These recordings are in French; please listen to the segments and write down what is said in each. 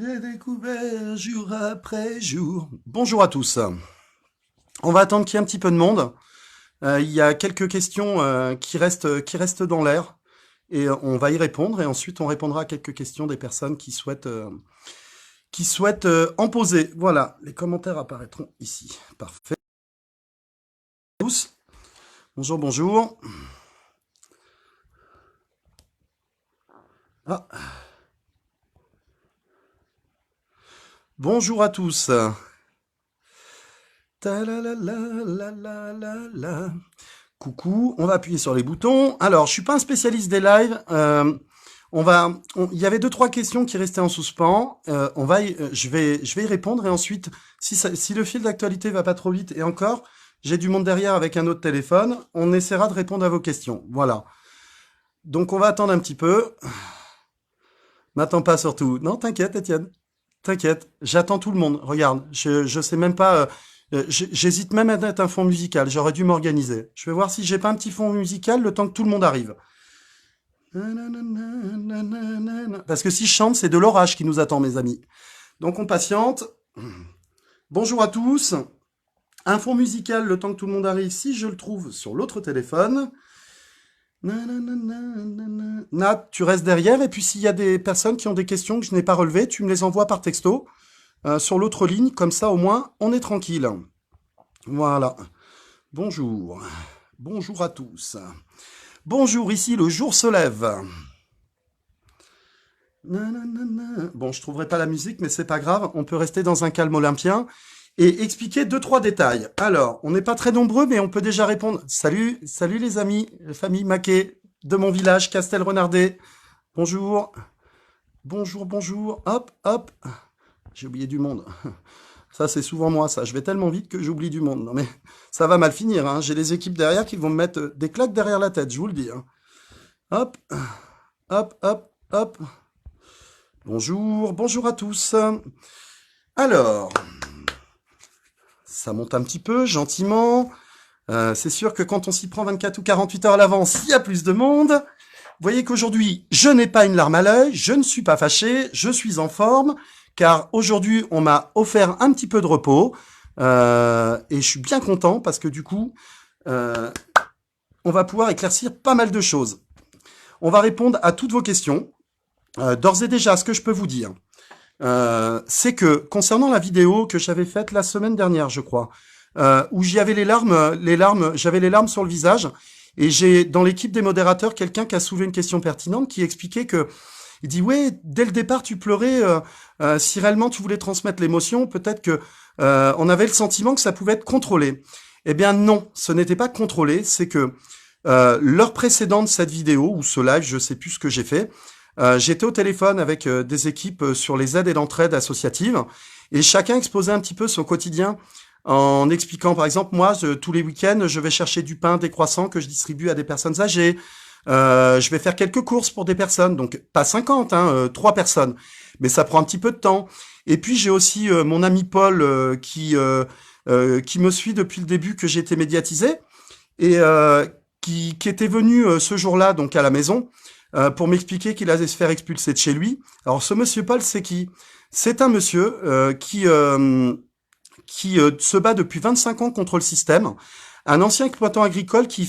J'ai découvert jour après jour. Bonjour à tous. On va attendre qu'il y ait un petit peu de monde. Il y a quelques questions qui restent dans l'air et on va y répondre et ensuite on répondra à quelques questions des personnes qui souhaitent en poser. Voilà, les commentaires apparaîtront ici. Parfait. Tous. Bonjour, bonjour. Ah. Bonjour à tous. Ta-la-la-la-la-la-la-la. Coucou, on va appuyer sur les boutons. Alors, je suis pas un spécialiste des lives. Il y avait deux trois questions qui restaient en suspens. Je vais y répondre et ensuite, si le fil d'actualité va pas trop vite et encore, j'ai du monde derrière avec un autre téléphone, on essaiera de répondre à vos questions. Voilà. Donc, on va attendre un petit peu. M'attends pas surtout. Non, t'inquiète, Étienne. T'inquiète, j'attends tout le monde. Regarde, je sais même pas. J'hésite même à mettre un fond musical. J'aurais dû m'organiser. Je vais voir si j'ai pas un petit fond musical le temps que tout le monde arrive. Parce que si je chante, c'est de l'orage qui nous attend, mes amis. Donc on patiente. Bonjour à tous. Un fond musical le temps que tout le monde arrive, si je le trouve sur l'autre téléphone. Nat, tu restes derrière et puis s'il y a des personnes qui ont des questions que je n'ai pas relevées, tu me les envoies par texto sur l'autre ligne, comme ça au moins on est tranquille. Voilà. Bonjour. Bonjour à tous. Bonjour, ici le jour se lève. Bon, je trouverai pas la musique, mais c'est pas grave, on peut rester dans un calme olympien et expliquer deux, trois détails. Alors, on n'est pas très nombreux, mais on peut déjà répondre. Salut, salut les amis, famille Maquet de mon village, Castelrenardais. Bonjour, bonjour, bonjour. Hop, hop. J'ai oublié du monde. Ça, c'est souvent moi, ça. Je vais tellement vite que j'oublie du monde. Non, mais ça va mal finir, hein. J'ai les équipes derrière qui vont me mettre des claques derrière la tête, je vous le dis, hein. Hop, hop, hop, hop. Bonjour, bonjour à tous. Alors, ça monte un petit peu, gentiment. C'est sûr que quand on s'y prend 24 ou 48 heures à l'avance, il y a plus de monde. Vous voyez qu'aujourd'hui, je n'ai pas une larme à l'œil, je ne suis pas fâché, je suis en forme, car aujourd'hui, on m'a offert un petit peu de repos. Et je suis bien content parce que du coup, on va pouvoir éclaircir pas mal de choses. On va répondre à toutes vos questions. D'ores et déjà, ce que je peux vous dire, c'est que concernant la vidéo que j'avais faite la semaine dernière, je crois, où j'avais j'avais les larmes sur le visage, et j'ai dans l'équipe des modérateurs quelqu'un qui a soulevé une question pertinente, qui expliquait que il dit ouais, dès le départ tu pleurais, si réellement tu voulais transmettre l'émotion, peut-être que on avait le sentiment que ça pouvait être contrôlé. Eh bien non, ce n'était pas contrôlé, c'est que l'heure précédente de cette vidéo ou ce live, je sais plus ce que j'ai fait. J'étais au téléphone avec des équipes sur les aides et l'entraide associative et chacun exposait un petit peu son quotidien en expliquant, par exemple, moi, tous les week-ends, je vais chercher du pain, des croissants que je distribue à des personnes âgées. Je vais faire quelques courses pour des personnes, donc pas 50, hein, 3 personnes, mais ça prend un petit peu de temps. Et puis j'ai aussi mon ami Paul qui me suit depuis le début que j'ai été médiatisé et qui était venu ce jour-là donc à la maison. Pour m'expliquer qu'il allait se faire expulser de chez lui. Alors ce monsieur Paul, c'est qui? C'est un monsieur qui se bat depuis 25 ans contre le système, un ancien exploitant agricole qui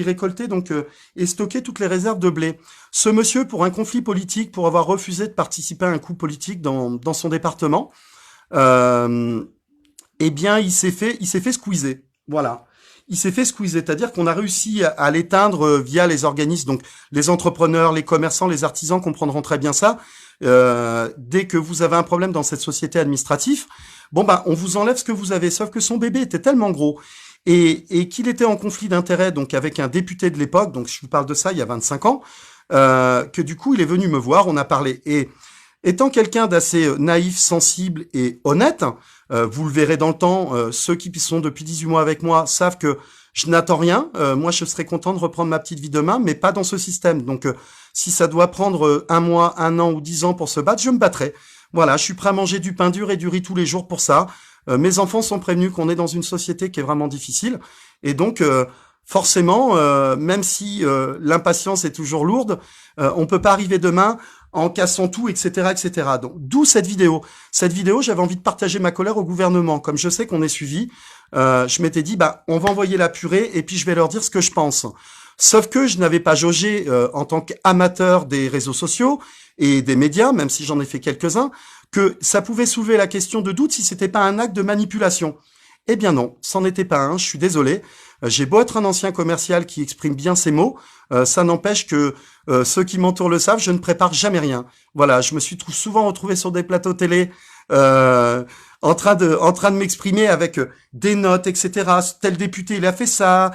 récoltait donc et stockait toutes les réserves de blé. Ce monsieur, pour un conflit politique, pour avoir refusé de participer à un coup politique dans son département, eh bien il s'est fait squeezer. Voilà. Il s'est fait squeezer, c'est-à-dire qu'on a réussi à l'éteindre via les organismes, donc les entrepreneurs, les commerçants, les artisans comprendront très bien ça. Dès que vous avez un problème dans cette société administrative, bon ben on vous enlève ce que vous avez, sauf que son bébé était tellement gros et qu'il était en conflit d'intérêts donc avec un député de l'époque, donc je vous parle de ça il y a 25 ans, que du coup il est venu me voir, on a parlé et étant quelqu'un d'assez naïf, sensible et honnête, vous le verrez dans le temps, ceux qui sont depuis 18 mois avec moi savent que je n'attends rien. Moi, je serais content de reprendre ma petite vie demain, mais pas dans ce système. Donc, si ça doit prendre un mois, un an ou 10 ans pour se battre, je me battrai. Voilà, je suis prêt à manger du pain dur et du riz tous les jours pour ça. Mes enfants sont prévenus qu'on est dans une société qui est vraiment difficile. Et donc, forcément, même si l'impatience est toujours lourde, on peut pas arriver demain. en cassant tout, etc., etc. Donc, d'où cette vidéo. Cette vidéo, j'avais envie de partager ma colère au gouvernement. Comme je sais qu'on est suivi, je m'étais dit, bah, on va envoyer la purée et puis je vais leur dire ce que je pense. Sauf que je n'avais pas jaugé en tant qu'amateur des réseaux sociaux et des médias, même si j'en ai fait quelques-uns, que ça pouvait soulever la question de doute si c'était pas un acte de manipulation. Eh bien non, c'en était pas un, je suis désolé. J'ai beau être un ancien commercial qui exprime bien ses mots, ça n'empêche que ceux qui m'entourent le savent, je ne prépare jamais rien. Voilà, je me suis souvent retrouvé sur des plateaux télé euh, en train de m'exprimer avec des notes, etc. Tel député il a fait ça,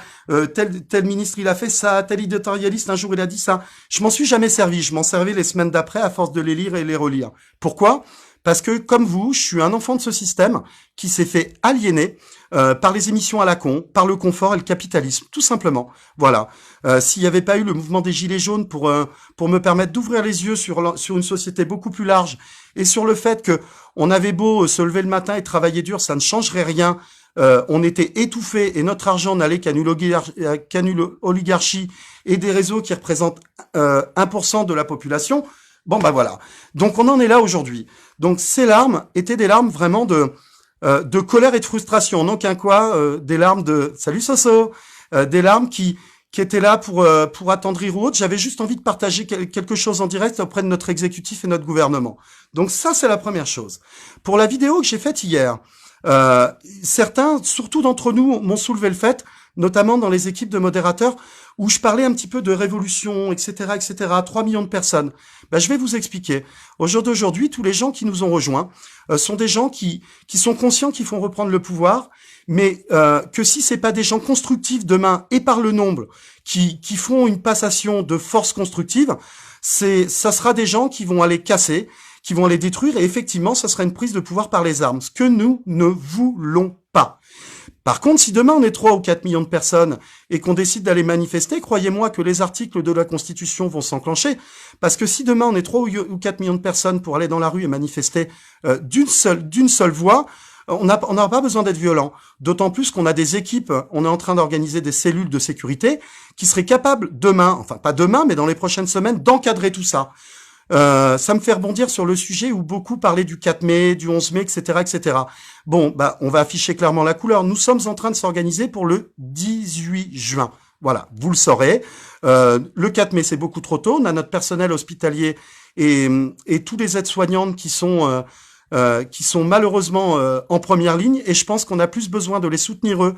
tel ministre il a fait ça, tel éditorialiste un jour il a dit ça. Je m'en suis jamais servi, je m'en servais les semaines d'après à force de les lire et les relire. Pourquoi? Parce que, comme vous, je suis un enfant de ce système qui s'est fait aliéner par les émissions à la con, par le confort et le capitalisme, tout simplement. Voilà. S'il n'y avait pas eu le mouvement des Gilets jaunes pour me permettre d'ouvrir les yeux sur une société beaucoup plus large et sur le fait que on avait beau se lever le matin et travailler dur, ça ne changerait rien. On était étouffés et notre argent n'allait qu'à une oligarchie et des réseaux qui représentent 1% de la population. Bon, bah voilà. Donc on en est là aujourd'hui. Donc ces larmes étaient des larmes vraiment de colère et de frustration. En aucun cas des larmes de salut Soso, des larmes qui étaient là pour attendrir ou autre. J'avais juste envie de partager quelque chose en direct auprès de notre exécutif et notre gouvernement. Donc ça c'est la première chose. Pour la vidéo que j'ai faite hier, certains, surtout d'entre nous, m'ont soulevé le fait, notamment dans les équipes de modérateurs, où je parlais un petit peu de révolution, etc., etc., 3 millions de personnes. Ben, je vais vous expliquer. Au jour d'aujourd'hui, tous les gens qui nous ont rejoints sont des gens qui sont conscients qu'ils font reprendre le pouvoir, mais que si c'est pas des gens constructifs demain et par le nombre qui font une passation de force constructive, ça sera des gens qui vont aller casser, qui vont aller détruire, et effectivement, ça sera une prise de pouvoir par les armes, ce que nous ne voulons pas. Par contre, si demain on est 3 ou 4 millions de personnes et qu'on décide d'aller manifester, croyez-moi que les articles de la Constitution vont s'enclencher, parce que si demain on est 3 ou 4 millions de personnes pour aller dans la rue et manifester d'une seule voix, on n'a pas besoin d'être violent. D'autant plus qu'on a des équipes, on est en train d'organiser des cellules de sécurité qui seraient capables demain, enfin pas demain, mais dans les prochaines semaines, d'encadrer tout ça. Ça me fait rebondir sur le sujet où beaucoup parlaient du 4 mai, du 11 mai, etc., etc. Bon, bah, on va afficher clairement la couleur. Nous sommes en train de s'organiser pour le 18 juin. Voilà, vous le saurez. Le 4 mai, c'est beaucoup trop tôt. On a notre personnel hospitalier et tous les aides-soignantes qui sont malheureusement en première ligne. Et je pense qu'on a plus besoin de les soutenir eux.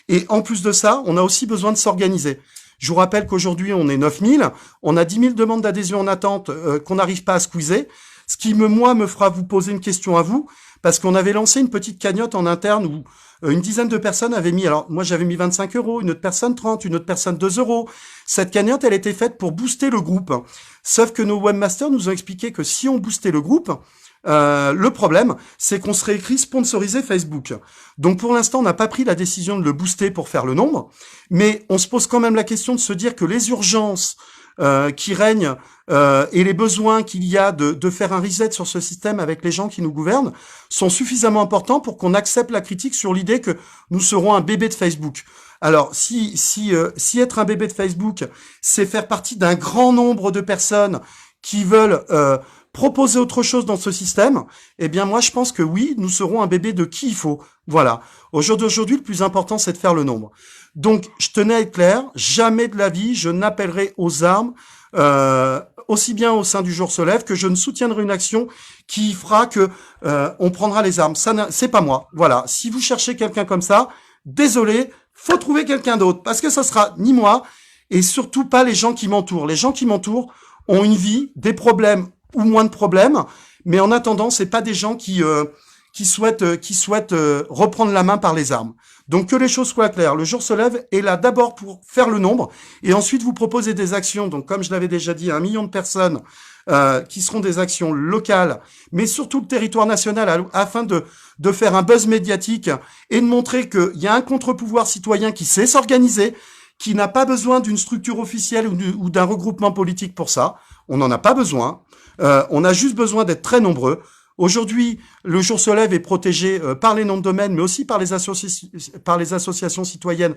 Et en plus de ça, on a aussi besoin de s'organiser. Je vous rappelle qu'aujourd'hui, on est 9000, on a 10 000 demandes d'adhésion en attente qu'on n'arrive pas à squeezer, ce qui, me fera vous poser une question à vous, parce qu'on avait lancé une petite cagnotte en interne où une dizaine de personnes avaient mis, alors moi j'avais mis 25 €, une autre personne 30, une autre personne 2 €. Cette cagnotte, elle était faite pour booster le groupe. Sauf que nos webmasters nous ont expliqué que si on boostait le groupe, le problème, c'est qu'on serait écrit sponsorisé Facebook. Donc pour l'instant, on n'a pas pris la décision de le booster pour faire le nombre, mais on se pose quand même la question de se dire que les urgences qui règnent et les besoins qu'il y a de faire un reset sur ce système avec les gens qui nous gouvernent sont suffisamment importants pour qu'on accepte la critique sur l'idée que nous serons un bébé de Facebook. Alors, si être un bébé de Facebook, c'est faire partie d'un grand nombre de personnes qui veulent proposer autre chose dans ce système, eh bien moi je pense que oui, nous serons un bébé de qui il faut. Voilà. Au jour d'aujourd'hui, le plus important, c'est de faire le nombre. Donc, je tenais à être clair, jamais de la vie, je n'appellerai aux armes, aussi bien au sein du Jour se lève, que je ne soutiendrai une action qui fera que on prendra les armes. Ça, c'est pas moi. Voilà. Si vous cherchez quelqu'un comme ça, désolé, faut trouver quelqu'un d'autre, parce que ça sera ni moi, et surtout pas les gens qui m'entourent. Les gens qui m'entourent ont une vie, des problèmes ou moins de problèmes, mais en attendant, c'est pas des gens qui souhaitent reprendre la main par les armes. Donc que les choses soient claires, le Jour se lève est là d'abord pour faire le nombre et ensuite vous proposer des actions. Donc comme je l'avais déjà dit, 1 million de personnes qui seront des actions locales, mais surtout le territoire national, afin de faire un buzz médiatique et de montrer qu'il y a un contre-pouvoir citoyen qui sait s'organiser, qui n'a pas besoin d'une structure officielle ou d'un regroupement politique pour ça. On n'en a pas besoin. On a juste besoin d'être très nombreux. Aujourd'hui, le Jour se lève est protégé par les noms de domaine, mais aussi par les associations citoyennes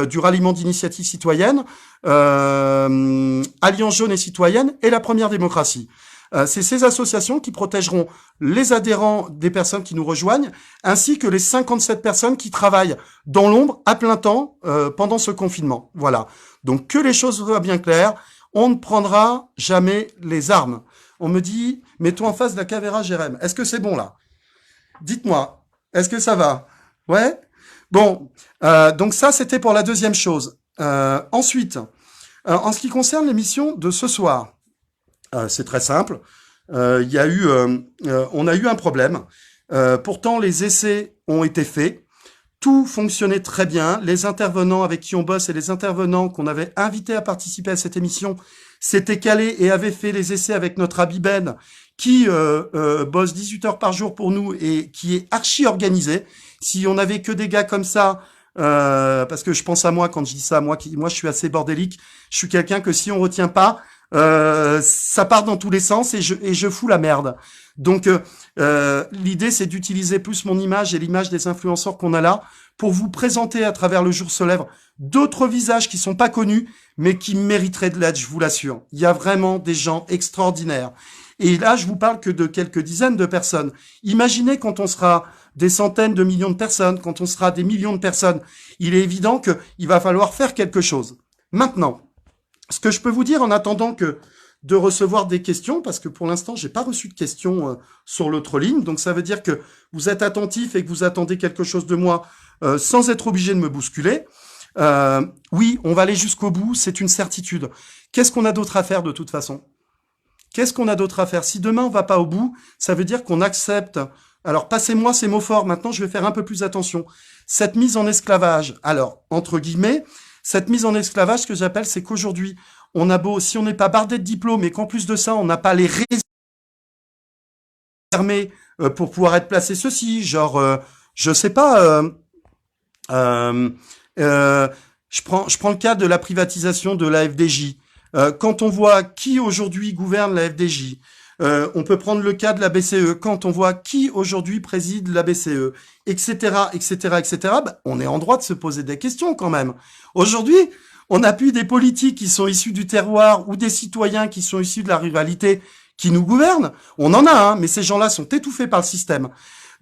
du ralliement d'initiatives citoyennes, Alliance jaune et citoyenne et la Première démocratie. C'est ces associations qui protégeront les adhérents des personnes qui nous rejoignent, ainsi que les 57 personnes qui travaillent dans l'ombre à plein temps pendant ce confinement. Voilà. Donc que les choses soient bien claires, on ne prendra jamais les armes. On me dit, mets-toi en face de la caméra, Jérém. Est-ce que c'est bon là? Dites-moi, est-ce que ça va? Ouais? Bon, donc ça c'était pour la deuxième chose. Ensuite, en ce qui concerne l'émission de ce soir, c'est très simple. Il y a eu, on a eu un problème. Pourtant, les essais ont été faits. Tout fonctionnait très bien. Les intervenants avec qui on bosse et les intervenants qu'on avait invités à participer à cette émission s'étaient calés et avaient fait les essais avec notre ami Ben, qui bosse 18 heures par jour pour nous et qui est archi organisé. Si on avait que des gars comme ça, parce que je pense à moi quand je dis ça, moi je suis assez bordélique. Je suis quelqu'un que si on retient pas, ça part dans tous les sens et je fous la merde. Donc l'idée c'est d'utiliser plus mon image et l'image des influenceurs qu'on a là pour vous présenter à travers le jour se lève d'autres visages qui sont pas connus mais qui mériteraient de l'aide, je vous l'assure. Il y a vraiment des gens extraordinaires. Et là, je vous parle que de quelques dizaines de personnes. Imaginez quand on sera des centaines de millions de personnes, quand on sera des millions de personnes. Il est évident qu'il va falloir faire quelque chose. Maintenant, ce que je peux vous dire en attendant que de recevoir des questions, parce que pour l'instant, j'ai pas reçu de questions sur l'autre ligne, donc ça veut dire que vous êtes attentif et que vous attendez quelque chose de moi sans être obligé de me bousculer. Oui, on va aller jusqu'au bout, c'est une certitude. Qu'est-ce qu'on a d'autre à faire de toute façon? Qu'est-ce qu'on a d'autre à faire? Si demain on va pas au bout, ça veut dire qu'on accepte. Alors passez-moi ces mots forts, maintenant je vais faire un peu plus attention. Cette mise en esclavage, alors entre guillemets, cette mise en esclavage, ce que j'appelle, c'est qu'aujourd'hui, on a beau, si on n'est pas bardé de diplômes et qu'en plus de ça, on n'a pas les réservés pour pouvoir être placé ceci, genre, je sais pas, je prends le cas de la privatisation de la FDJ. Quand on voit qui aujourd'hui gouverne la FDJ, on peut prendre le cas de la BCE. Quand on voit qui aujourd'hui préside la BCE, etc., etc., etc., bah, on est en droit de se poser des questions quand même. Aujourd'hui, on n'a plus des politiques qui sont issus du terroir ou des citoyens qui sont issus de la ruralité qui nous gouvernent. On en a, hein, mais ces gens-là sont étouffés par le système.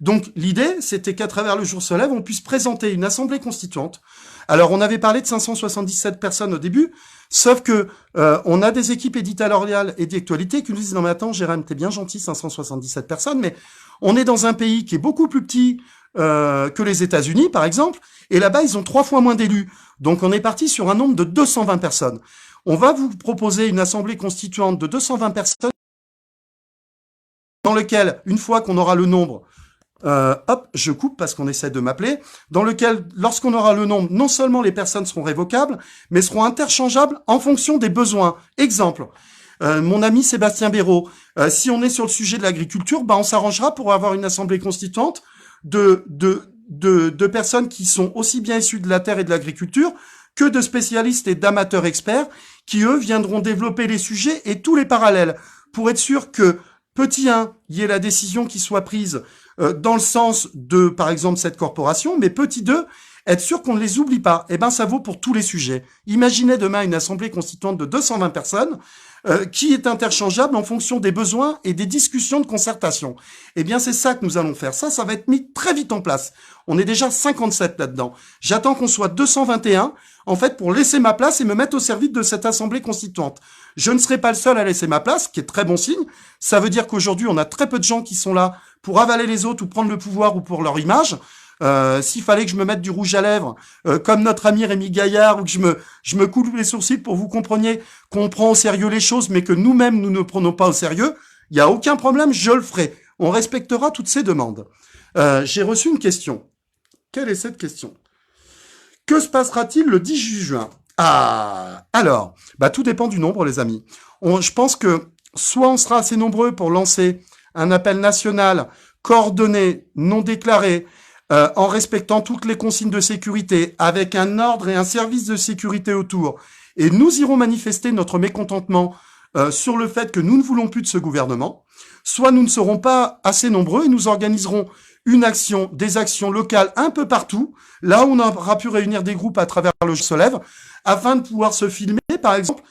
Donc l'idée, c'était qu'à travers le jour se lève, on puisse présenter une assemblée constituante. Alors on avait parlé de 577 personnes au début, sauf que on a des équipes éditoriales et d'actualité qui nous disent non mais attends Jérém, t'es bien gentil, 577 personnes, mais on est dans un pays qui est beaucoup plus petit que les États-Unis par exemple, et là-bas ils ont 3 fois moins d'élus. Donc on est parti sur un nombre de 220 personnes. On va vous proposer une assemblée constituante de 220 personnes dans lequel, une fois qu'on aura le nombre, hop, je coupe parce qu'on essaie de m'appeler, dans lequel, lorsqu'on aura le nombre, non seulement les personnes seront révocables, mais seront interchangeables en fonction des besoins. Exemple, mon ami Sébastien Béraud, si on est sur le sujet de l'agriculture, bah on s'arrangera pour avoir une assemblée constituante de personnes qui sont aussi bien issues de la terre et de l'agriculture que de spécialistes et d'amateurs experts qui, eux, viendront développer les sujets et tous les parallèles pour être sûr que, petit 1, il y ait la décision qui soit prise dans le sens de, par exemple, cette corporation, mais petit 2, être sûr qu'on ne les oublie pas. Eh ben, ça vaut pour tous les sujets. Imaginez demain une assemblée constituante de 220 personnes qui est interchangeable en fonction des besoins et des discussions de concertation. Eh bien, c'est ça que nous allons faire. Ça va être mis très vite en place. On est déjà 57 là-dedans. J'attends qu'on soit 221, en fait, pour laisser ma place et me mettre au service de cette assemblée constituante. Je ne serai pas le seul à laisser ma place, ce qui est très bon signe. Ça veut dire qu'aujourd'hui, on a très peu de gens qui sont là pour avaler les autres ou prendre le pouvoir ou pour leur image. S'il fallait que je me mette du rouge à lèvres, comme notre ami Rémi Gaillard, ou que je me coupe les sourcils pour que vous compreniez qu'on prend au sérieux les choses, mais que nous-mêmes, nous ne prenons pas au sérieux, il n'y a aucun problème, je le ferai. On respectera toutes ces demandes. J'ai reçu une question. Quelle est cette question? Que se passera-t-il le 10 juin? Ah, alors, bah tout dépend du nombre, les amis. Je pense que soit on sera assez nombreux pour lancer un appel national coordonné, non déclaré, en respectant toutes les consignes de sécurité, avec un ordre et un service de sécurité autour, et nous irons manifester notre mécontentement sur le fait que nous ne voulons plus de ce gouvernement, soit nous ne serons pas assez nombreux et nous organiserons des actions locales un peu partout, là où on aura pu réunir des groupes à travers le jour se lève, afin de pouvoir se filmer, par exemple,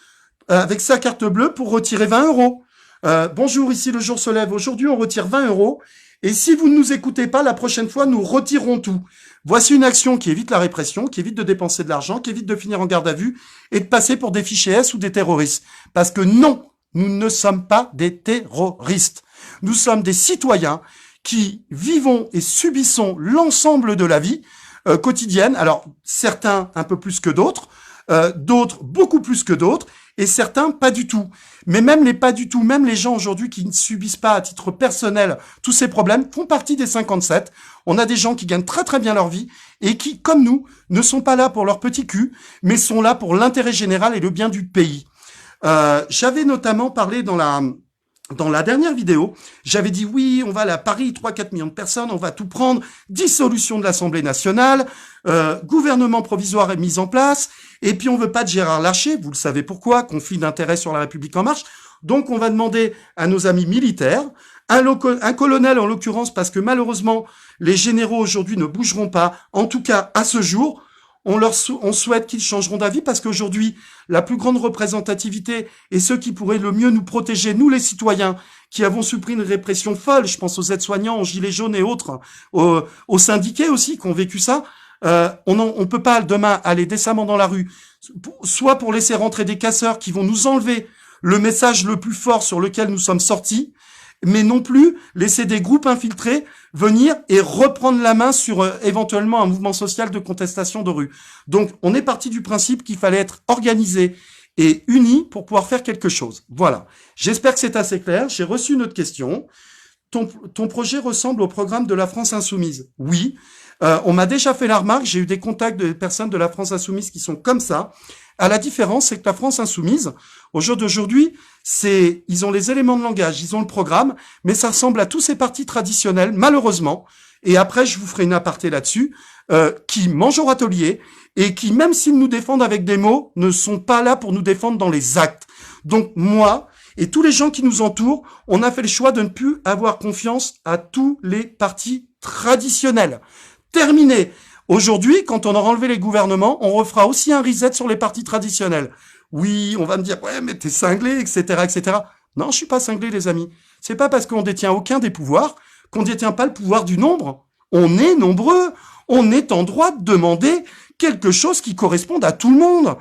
avec sa carte bleue pour retirer 20 euros. Bonjour, ici le jour se lève. Aujourd'hui, on retire 20 euros. Et si vous ne nous écoutez pas, la prochaine fois, nous retirerons tout. Voici une action qui évite la répression, qui évite de dépenser de l'argent, qui évite de finir en garde à vue et de passer pour des fichiers S ou des terroristes. Parce que non, nous ne sommes pas des terroristes. Nous sommes des citoyens qui vivons et subissons l'ensemble de la vie quotidienne. Alors, certains un peu plus que d'autres beaucoup plus que d'autres, et certains pas du tout. Mais même les pas du tout, même les gens aujourd'hui qui ne subissent pas à titre personnel tous ces problèmes, font partie des 57. On a des gens qui gagnent très très bien leur vie, et qui, comme nous, ne sont pas là pour leur petit cul, mais sont là pour l'intérêt général et le bien du pays. J'avais notamment parlé dans la dernière vidéo, j'avais dit oui, on va aller à Paris, 3-4 millions de personnes, on va tout prendre, dissolution de l'Assemblée nationale, gouvernement provisoire est mis en place, et puis on veut pas de Gérard Larcher, vous le savez pourquoi, conflit d'intérêts sur la République en marche, donc on va demander à nos amis militaires, un colonel en l'occurrence, parce que malheureusement, les généraux aujourd'hui ne bougeront pas, en tout cas à ce jour, on souhaite qu'ils changeront d'avis parce qu'aujourd'hui, la plus grande représentativité et ceux qui pourraient le mieux nous protéger, nous les citoyens, qui avons subi une répression folle, je pense aux aides-soignants, aux gilets jaunes et autres, aux syndiqués aussi qui ont vécu ça, on peut pas demain aller décemment dans la rue, soit pour laisser rentrer des casseurs qui vont nous enlever le message le plus fort sur lequel nous sommes sortis, mais non plus laisser des groupes infiltrés venir et reprendre la main sur éventuellement un mouvement social de contestation de rue. Donc, on est parti du principe qu'il fallait être organisé et uni pour pouvoir faire quelque chose. Voilà. J'espère que c'est assez clair. J'ai reçu une autre question. Ton projet ressemble au programme de la France Insoumise. Oui. On m'a déjà fait la remarque. J'ai eu des contacts de personnes de la France Insoumise qui sont comme ça. À la différence, c'est que la France Insoumise, au jour d'aujourd'hui, ils ont les éléments de langage, ils ont le programme, mais ça ressemble à tous ces partis traditionnels, malheureusement. Et après, je vous ferai une aparté là-dessus, qui mangent au râtelier et qui, même s'ils nous défendent avec des mots, ne sont pas là pour nous défendre dans les actes. Donc moi et tous les gens qui nous entourent, on a fait le choix de ne plus avoir confiance à tous les partis traditionnels. Terminé. Aujourd'hui, quand on aura enlevé les gouvernements, on refera aussi un reset sur les partis traditionnels. Oui, on va me dire, ouais, mais t'es cinglé, etc., etc. Non, je suis pas cinglé, les amis. C'est pas parce qu'on détient aucun des pouvoirs qu'on détient pas le pouvoir du nombre. On est nombreux. On est en droit de demander quelque chose qui corresponde à tout le monde.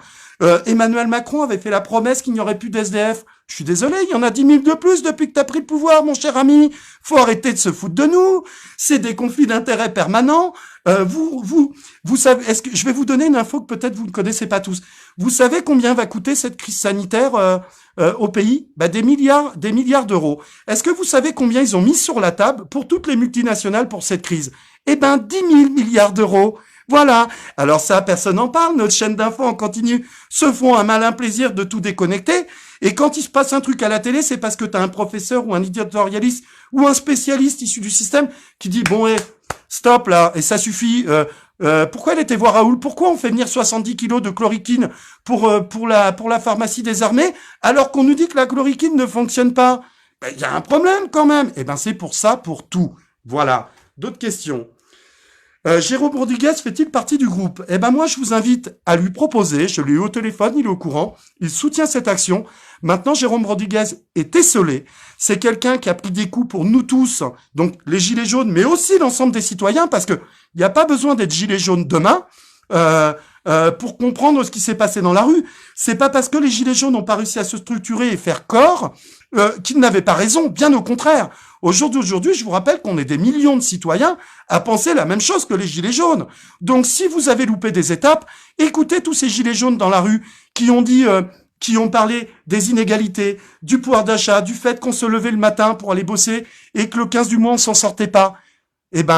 Emmanuel Macron avait fait la promesse qu'il n'y aurait plus d'SDF. Je suis désolé, il y en a 10 000 de plus depuis que t'as pris le pouvoir, mon cher ami. Faut arrêter de se foutre de nous. C'est des conflits d'intérêts permanents. Vous savez, est-ce que je vais vous donner une info que peut-être vous ne connaissez pas tous. Vous savez combien va coûter cette crise sanitaire au pays? Des milliards d'euros. Est-ce que vous savez combien ils ont mis sur la table pour toutes les multinationales pour cette crise? 10 000 milliards d'euros. Voilà. Alors ça, personne n'en parle. Notre chaîne d'infos en continu se font un malin plaisir de tout déconnecter. Et quand il se passe un truc à la télé, c'est parce que tu as un professeur ou un éditorialiste ou un spécialiste issu du système qui dit bon, stop là, et ça suffit. Pourquoi elle était voir Raoul? Pourquoi on fait venir 70 kilos de chloroquine pour la pharmacie des armées alors qu'on nous dit que la chloroquine ne fonctionne pas? Il y a un problème quand même. C'est pour ça, pour tout. Voilà. D'autres questions? Jérôme Rodriguez fait-il partie du groupe? Moi, je vous invite à lui proposer. Je l'ai eu au téléphone, il est au courant. Il soutient cette action. Maintenant, Jérôme Rodriguez est esseulé. C'est quelqu'un qui a pris des coups pour nous tous, donc les gilets jaunes, mais aussi l'ensemble des citoyens, parce que il n'y a pas besoin d'être gilet jaune demain pour comprendre ce qui s'est passé dans la rue. C'est pas parce que les gilets jaunes n'ont pas réussi à se structurer et faire corps qu'ils n'avaient pas raison. Bien au contraire. Au jour d'aujourd'hui, je vous rappelle qu'on est des millions de citoyens à penser la même chose que les gilets jaunes. Donc, si vous avez loupé des étapes, écoutez tous ces gilets jaunes dans la rue qui ont parlé des inégalités, du pouvoir d'achat, du fait qu'on se levait le matin pour aller bosser et que le 15 du mois, on s'en sortait pas.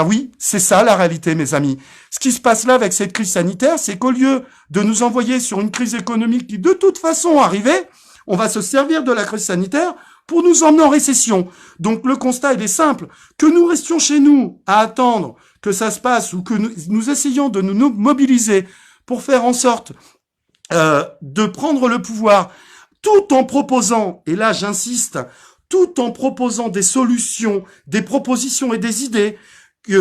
Oui, c'est ça la réalité, mes amis. Ce qui se passe là avec cette crise sanitaire, c'est qu'au lieu de nous envoyer sur une crise économique qui de toute façon arrivait, on va se servir de la crise sanitaire pour nous emmener en récession. Donc le constat, il est simple. Que nous restions chez nous à attendre que ça se passe ou que nous essayions de nous mobiliser pour faire en sorte de prendre le pouvoir tout en proposant, et là j'insiste, tout en proposant des solutions, des propositions et des idées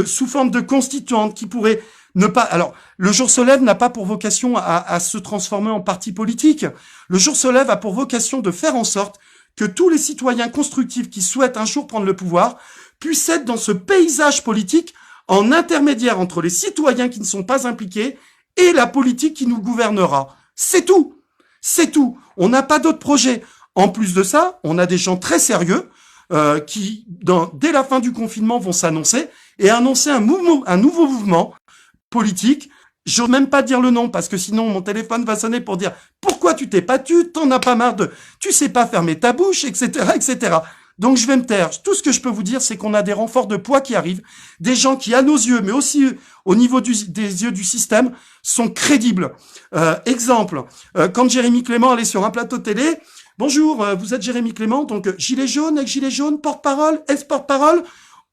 sous forme de constituantes qui pourraient ne pas... Alors, le jour se lève n'a pas pour vocation à se transformer en parti politique. Le jour se lève a pour vocation de faire en sorte que tous les citoyens constructifs qui souhaitent un jour prendre le pouvoir puissent être dans ce paysage politique en intermédiaire entre les citoyens qui ne sont pas impliqués et la politique qui nous gouvernera. C'est tout. C'est tout. On n'a pas d'autre projet. En plus de ça, on a des gens très sérieux qui, dès la fin du confinement, vont s'annoncer et annoncer un nouveau mouvement politique. Je n'ose même pas dire le nom parce que sinon mon téléphone va sonner pour dire pourquoi tu t'es pas tu, t'en as pas marre de, tu sais pas fermer ta bouche, etc., etc. Donc je vais me taire. Tout ce que je peux vous dire, c'est qu'on a des renforts de poids qui arrivent, des gens qui, à nos yeux, mais aussi au niveau des yeux du système, sont crédibles. Exemple, quand Jérémy Clément allait sur un plateau télé, bonjour, vous êtes Jérémy Clément, donc gilet jaune, ex-gilet jaune, porte-parole, ex-porte-parole,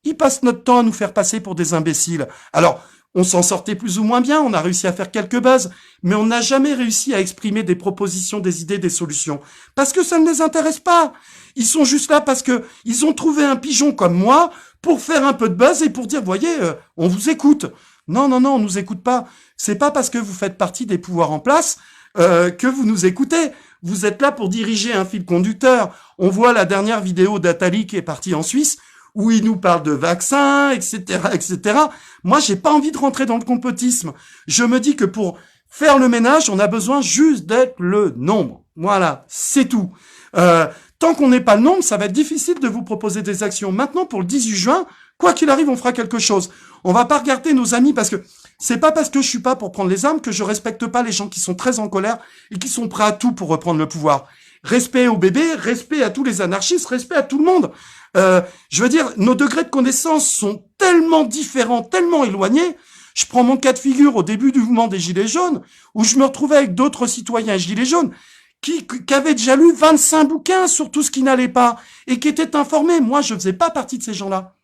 il passe notre temps à nous faire passer pour des imbéciles. Alors, on s'en sortait plus ou moins bien, on a réussi à faire quelques buzz, mais on n'a jamais réussi à exprimer des propositions, des idées, des solutions. Parce que ça ne les intéresse pas. Ils sont juste là parce que ils ont trouvé un pigeon comme moi pour faire un peu de buzz et pour dire, voyez, on vous écoute. Non, non, non, on nous écoute pas. C'est pas parce que vous faites partie des pouvoirs en place que vous nous écoutez. Vous êtes là pour diriger un fil conducteur. On voit la dernière vidéo d'Atali qui est partie en Suisse, où il nous parle de vaccins, etc., etc. Moi, j'ai pas envie de rentrer dans le complotisme. Je me dis que pour faire le ménage, on a besoin juste d'être le nombre. Voilà, c'est tout. Tant qu'on n'est pas le nombre, ça va être difficile de vous proposer des actions. Maintenant, pour le 18 juin, quoi qu'il arrive, on fera quelque chose. On va pas regarder nos amis parce que c'est pas parce que je suis pas pour prendre les armes que je respecte pas les gens qui sont très en colère et qui sont prêts à tout pour reprendre le pouvoir. Respect aux bébés, respect à tous les anarchistes, respect à tout le monde. Je veux dire, nos degrés de connaissance sont tellement différents, tellement éloignés. Je prends mon cas de figure au début du mouvement des Gilets jaunes, où je me retrouvais avec d'autres citoyens Gilets jaunes qui avaient déjà lu 25 bouquins sur tout ce qui n'allait pas et qui étaient informés. Moi, je faisais pas partie de ces gens-là.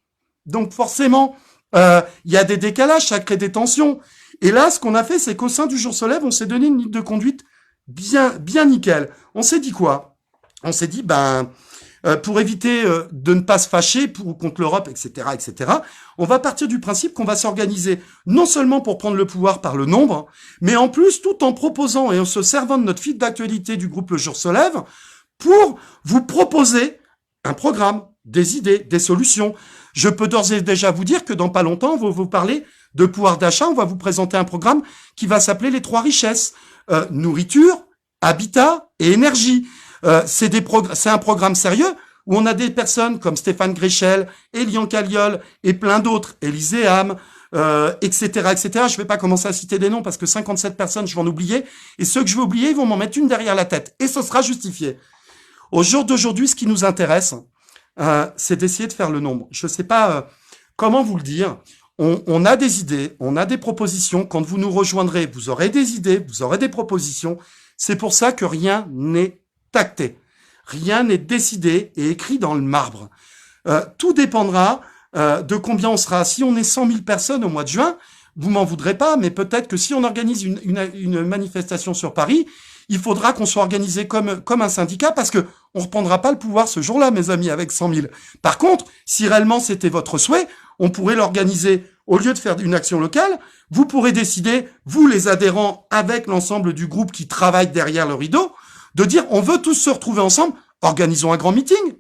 Donc forcément, il y a des décalages, ça crée des tensions. Et là, ce qu'on a fait, c'est qu'au sein du Jour se lève, on s'est donné une ligne de conduite bien nickel. On s'est dit quoi? On s'est dit, pour éviter de ne pas se fâcher contre l'Europe, etc., etc., on va partir du principe qu'on va s'organiser non seulement pour prendre le pouvoir par le nombre, mais en plus tout en proposant et en se servant de notre fil d'actualité du groupe Le Jour se lève pour vous proposer un programme, des idées, des solutions. Je peux d'ores et déjà vous dire que dans pas longtemps, on va vous parler de pouvoir d'achat. On va vous présenter un programme qui va s'appeler les 3 richesses. Nourriture, habitat et énergie. C'est un programme sérieux où on a des personnes comme Stéphane Gréchel, Elian Calliol et plein d'autres, Élisée Ham, etc., etc. Je vais pas commencer à citer des noms parce que 57 personnes, je vais en oublier. Et ceux que je vais oublier, ils vont m'en mettre une derrière la tête. Et ce sera justifié. Au jour d'aujourd'hui, ce qui nous intéresse, c'est d'essayer de faire le nombre. Je sais pas comment vous le dire. On a des idées, on a des propositions. Quand vous nous rejoindrez, vous aurez des idées, vous aurez des propositions. C'est pour ça que rien n'est acté. Rien n'est décidé et écrit dans le marbre. Tout dépendra de combien on sera. Si on est 100 000 personnes au mois de juin, vous m'en voudrez pas, mais peut-être que si on organise une manifestation sur Paris, il faudra qu'on soit organisé comme un syndicat parce que on reprendra pas le pouvoir ce jour-là, mes amis, avec 100 000. Par contre, si réellement c'était votre souhait, on pourrait l'organiser au lieu de faire une action locale. Vous pourrez décider, vous les adhérents, avec l'ensemble du groupe qui travaille derrière le rideau, de dire on veut tous se retrouver ensemble, organisons un grand meeting.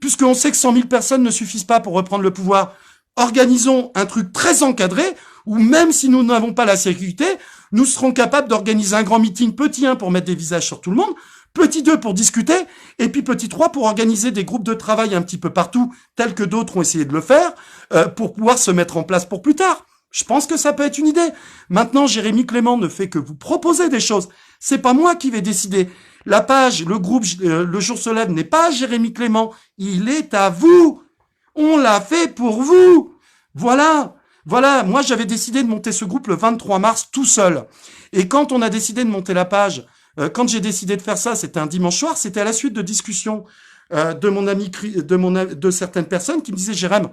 Puisqu'on sait que 100 000 personnes ne suffisent pas pour reprendre le pouvoir, organisons un truc très encadré où même si nous n'avons pas la sécurité, nous serons capables d'organiser un grand meeting, petit 1 pour mettre des visages sur tout le monde, petit 2 pour discuter, et puis petit 3 pour organiser des groupes de travail un petit peu partout, tels que d'autres ont essayé de le faire, pour pouvoir se mettre en place pour plus tard. Je pense que ça peut être une idée. Maintenant, Jérémy Clément ne fait que vous proposer des choses. C'est pas moi qui vais décider. La page, le groupe, Le Jour se lève n'est pas à Jérémy Clément. Il est à vous. On l'a fait pour vous. Voilà. Voilà. Moi, j'avais décidé de monter ce groupe le 23 mars tout seul. Et quand on a décidé de monter la page, quand j'ai décidé de faire ça, c'était un dimanche soir, c'était à la suite de discussions de certaines personnes qui me disaient, Jérém,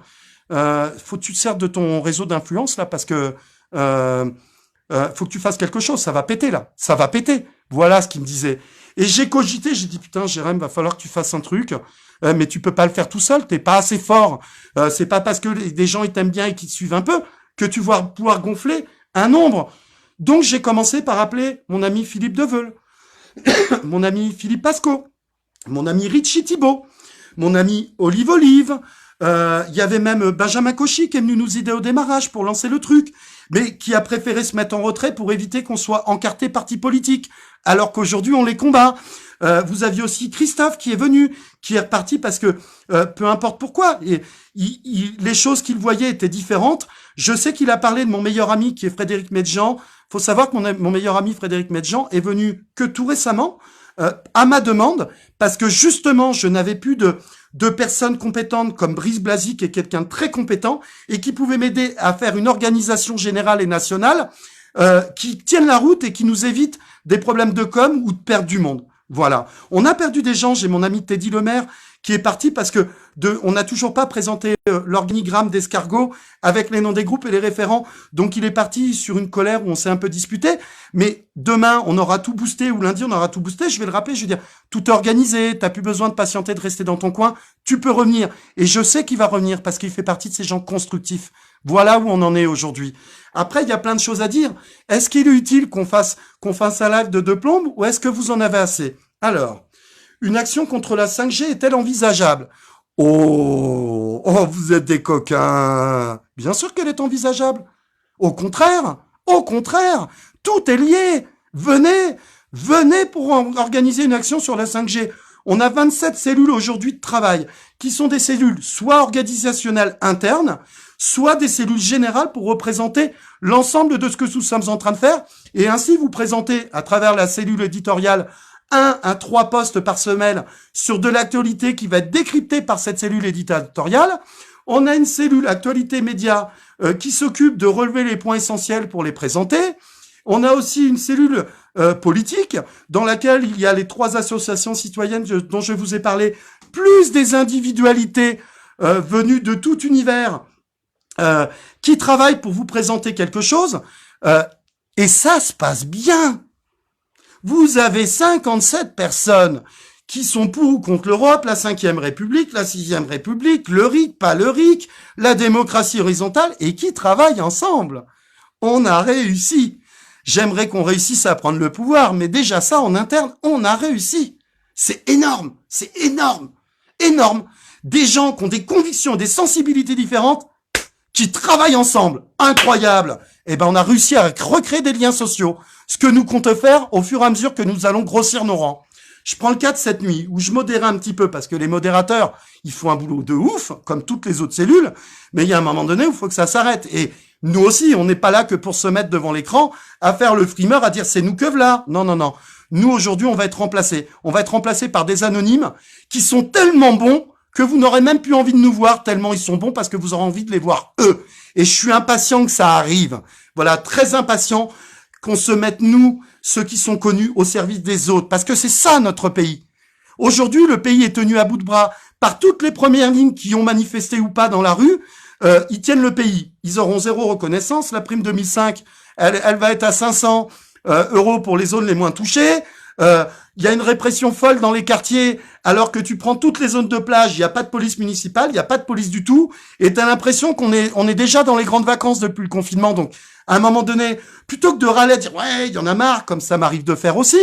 faut que tu te serves de ton réseau d'influence là parce que faut que tu fasses quelque chose, ça va péter là, ça va péter. Voilà ce qu'ils me disaient. Et j'ai cogité, j'ai dit putain Jérém, va falloir que tu fasses un truc, mais tu peux pas le faire tout seul, t'es pas assez fort. C'est pas parce que des gens ils t'aiment bien et qu'ils te suivent un peu que tu vas pouvoir gonfler un nombre. Donc j'ai commencé par appeler mon ami Philippe Deveul, mon ami Philippe Pasco, mon ami Richie Thibault, mon ami Olive Olive, il y avait même Benjamin Cauchy qui est venu nous aider au démarrage pour lancer le truc, mais qui a préféré se mettre en retrait pour éviter qu'on soit encarté parti politique, alors qu'aujourd'hui on les combat. Vous aviez aussi Christophe qui est venu, qui est reparti parce que peu importe pourquoi, et les choses qu'il voyait étaient différentes. Je sais qu'il a parlé de mon meilleur ami qui est Frédéric Medjean. Faut savoir que mon meilleur ami Frédéric Medjean est venu que tout récemment à ma demande parce que justement je n'avais plus de personnes compétentes comme Brice Blasi qui est quelqu'un de très compétent et qui pouvait m'aider à faire une organisation générale et nationale qui tienne la route et qui nous évite des problèmes de com ou de perte du monde. Voilà. On a perdu des gens. J'ai mon ami Teddy Lemaire qui est parti parce que on n'a toujours pas présenté l'organigramme d'escargot avec les noms des groupes et les référents. Donc il est parti sur une colère où on s'est un peu disputé. Mais demain, on aura tout boosté ou lundi, on aura tout boosté. Je vais le rappeler, je vais dire, tout est organisé. T'as plus besoin de patienter, de rester dans ton coin. Tu peux revenir. Et je sais qu'il va revenir parce qu'il fait partie de ces gens constructifs. Voilà où on en est aujourd'hui. Après, il y a plein de choses à dire. Est-ce qu'il est utile qu'on fasse un live de 2 plombes ou est-ce que vous en avez assez? Alors, une action contre la 5G est-elle envisageable? Oh, vous êtes des coquins. Bien sûr qu'elle est envisageable. Au contraire, tout est lié. Venez pour organiser une action sur la 5G. On a 27 cellules aujourd'hui de travail qui sont des cellules soit organisationnelles internes, soit des cellules générales pour représenter l'ensemble de ce que nous sommes en train de faire et ainsi vous présenter à travers la cellule éditoriale 1 à 3 postes par semaine sur de l'actualité qui va être décryptée par cette cellule éditoriale. On a une cellule actualité média qui s'occupe de relever les points essentiels pour les présenter. On a aussi une cellule politique dans laquelle il y a les 3 associations citoyennes dont je vous ai parlé, plus des individualités venues de tout univers qui travaillent pour vous présenter quelque chose. Et ça se passe bien. Vous avez 57 personnes qui sont pour ou contre l'Europe, la 5e République, la 6e République, le RIC, pas le RIC, la démocratie horizontale, et qui travaillent ensemble. On a réussi. J'aimerais qu'on réussisse à prendre le pouvoir, mais déjà ça, en interne, on a réussi. C'est énorme, énorme. Des gens qui ont des convictions, des sensibilités différentes, qui travaillent ensemble. Incroyable. Eh ben, on a réussi à recréer des liens sociaux. Ce que nous comptons faire au fur et à mesure que nous allons grossir nos rangs. Je prends le cas de cette nuit où je modérais un petit peu parce que les modérateurs, ils font un boulot de ouf, comme toutes les autres cellules, mais il y a un moment donné où il faut que ça s'arrête. Et nous aussi, on n'est pas là que pour se mettre devant l'écran à faire le frimeur, à dire c'est nous que v'là. Non. Nous, aujourd'hui, on va être remplacés. On va être remplacés par des anonymes qui sont tellement bons que vous n'aurez même plus envie de nous voir tellement ils sont bons parce que vous aurez envie de les voir eux. Et je suis impatient que ça arrive. Voilà, très impatient qu'on se mette, nous, ceux qui sont connus, au service des autres. Parce que c'est ça, notre pays. Aujourd'hui, le pays est tenu à bout de bras par toutes les premières lignes qui ont manifesté ou pas dans la rue. Ils tiennent le pays. Ils auront 0 reconnaissance. La prime 2005, elle va être à 500 euros pour les zones les moins touchées. Il y a une répression folle dans les quartiers, alors que tu prends toutes les zones de plage, il n'y a pas de police municipale, il n'y a pas de police du tout, et tu as l'impression qu'on est déjà dans les grandes vacances depuis le confinement. Donc, à un moment donné, plutôt que de râler, dire « ouais, il y en a marre », comme ça m'arrive de faire aussi,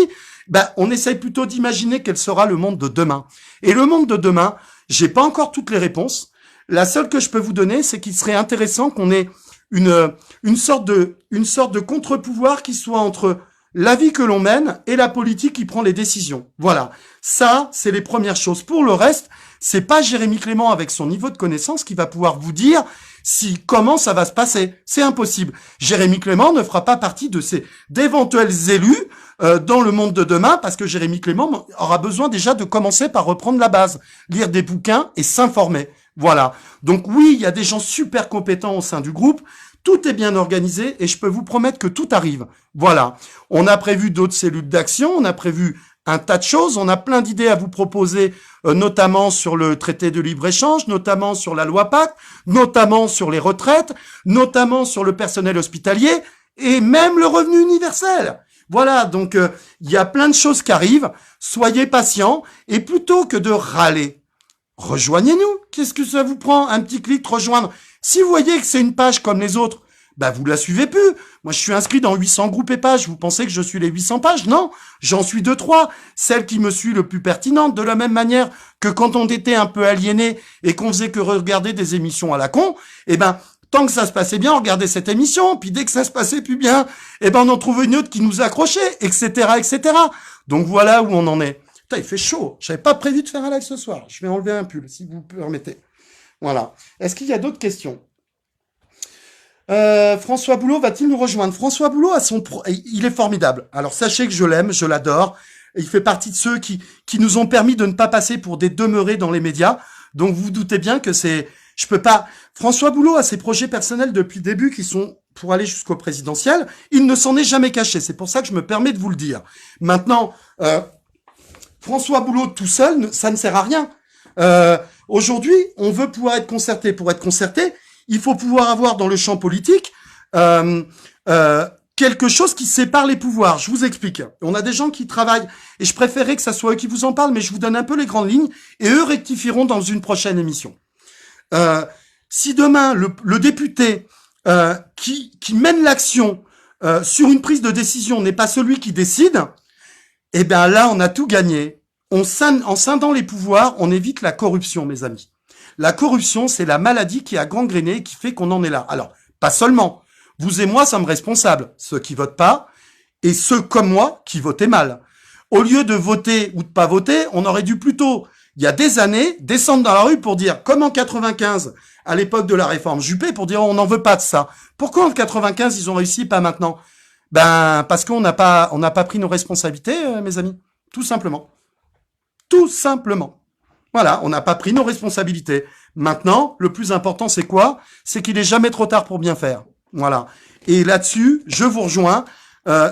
on essaye plutôt d'imaginer quel sera le monde de demain. Et le monde de demain, j'ai pas encore toutes les réponses. La seule que je peux vous donner, c'est qu'il serait intéressant qu'on ait une sorte de contre-pouvoir qui soit entre la vie que l'on mène et la politique qui prend les décisions. Voilà. Ça, c'est les premières choses. Pour le reste, c'est pas Jérémy Clément avec son niveau de connaissance qui va pouvoir vous dire comment ça va se passer. C'est impossible. Jérémy Clément ne fera pas partie de ces d'éventuels élus dans le monde de demain parce que Jérémy Clément aura besoin déjà de commencer par reprendre la base, lire des bouquins et s'informer. Voilà. Donc oui, il y a des gens super compétents au sein du groupe. Tout est bien organisé et je peux vous promettre que tout arrive. Voilà. On a prévu d'autres cellules d'action, on a prévu un tas de choses, on a plein d'idées à vous proposer, notamment sur le traité de libre-échange, notamment sur la loi Pacte, notamment sur les retraites, notamment sur le personnel hospitalier et même le revenu universel. Voilà, donc il y a plein de choses qui arrivent. Soyez patients et plutôt que de râler, rejoignez-nous. Qu'est-ce que ça vous prend? Un petit clic, rejoindre. Si vous voyez que c'est une page comme les autres, bah vous la suivez plus. Moi, je suis inscrit dans 800 groupes et pages. Vous pensez que je suis les 800 pages? Non, j'en suis 2-3. Celle qui me suit le plus pertinente, de la même manière que quand on était un peu aliéné et qu'on faisait que regarder des émissions à la con, eh ben, tant que ça se passait bien, on regardait cette émission. Puis dès que ça se passait plus bien, eh ben, on en trouvait une autre qui nous accrochait, etc., etc. Donc voilà où on en est. Putain, il fait chaud. J'avais pas prévu de faire un live ce soir. Je vais enlever un pull, si vous permettez. Voilà. Est-ce qu'il y a d'autres questions? François Boulot va-t-il nous rejoindre? François Boulot il est formidable. Alors sachez que je l'aime, je l'adore. Il fait partie de ceux qui nous ont permis de ne pas passer pour des demeurés dans les médias. Donc vous vous doutez bien que je peux pas. François Boulot a ses projets personnels depuis le début qui sont pour aller jusqu'au présidentiel. Il ne s'en est jamais caché. C'est pour ça que je me permets de vous le dire. Maintenant, François Boulot tout seul, ça ne sert à rien. Aujourd'hui, on veut pouvoir être concerté. Pour être concerté, il faut pouvoir avoir dans le champ politique quelque chose qui sépare les pouvoirs. Je vous explique. On a des gens qui travaillent, et je préférerais que ça soit eux qui vous en parlent, mais je vous donne un peu les grandes lignes, et eux rectifieront dans une prochaine émission. Si demain, le député qui mène l'action sur une prise de décision n'est pas celui qui décide, eh bien là, on a tout gagné. En scindant les pouvoirs, on évite la corruption, mes amis. La corruption, c'est la maladie qui a gangréné et qui fait qu'on en est là. Alors, pas seulement. Vous et moi sommes responsables. Ceux qui votent pas et ceux comme moi qui votaient mal. Au lieu de voter ou de pas voter, on aurait dû plutôt, il y a des années, descendre dans la rue pour dire, comme en 95, à l'époque de la réforme Juppé, pour dire on n'en veut pas de ça. Pourquoi en 95 ils ont réussi, pas maintenant? Ben parce qu'on n'a pas pris nos responsabilités, mes amis. Tout simplement. Tout simplement. Voilà, on n'a pas pris nos responsabilités. Maintenant, le plus important, c'est quoi? C'est qu'il est jamais trop tard pour bien faire. Voilà. Et là-dessus, je vous rejoins.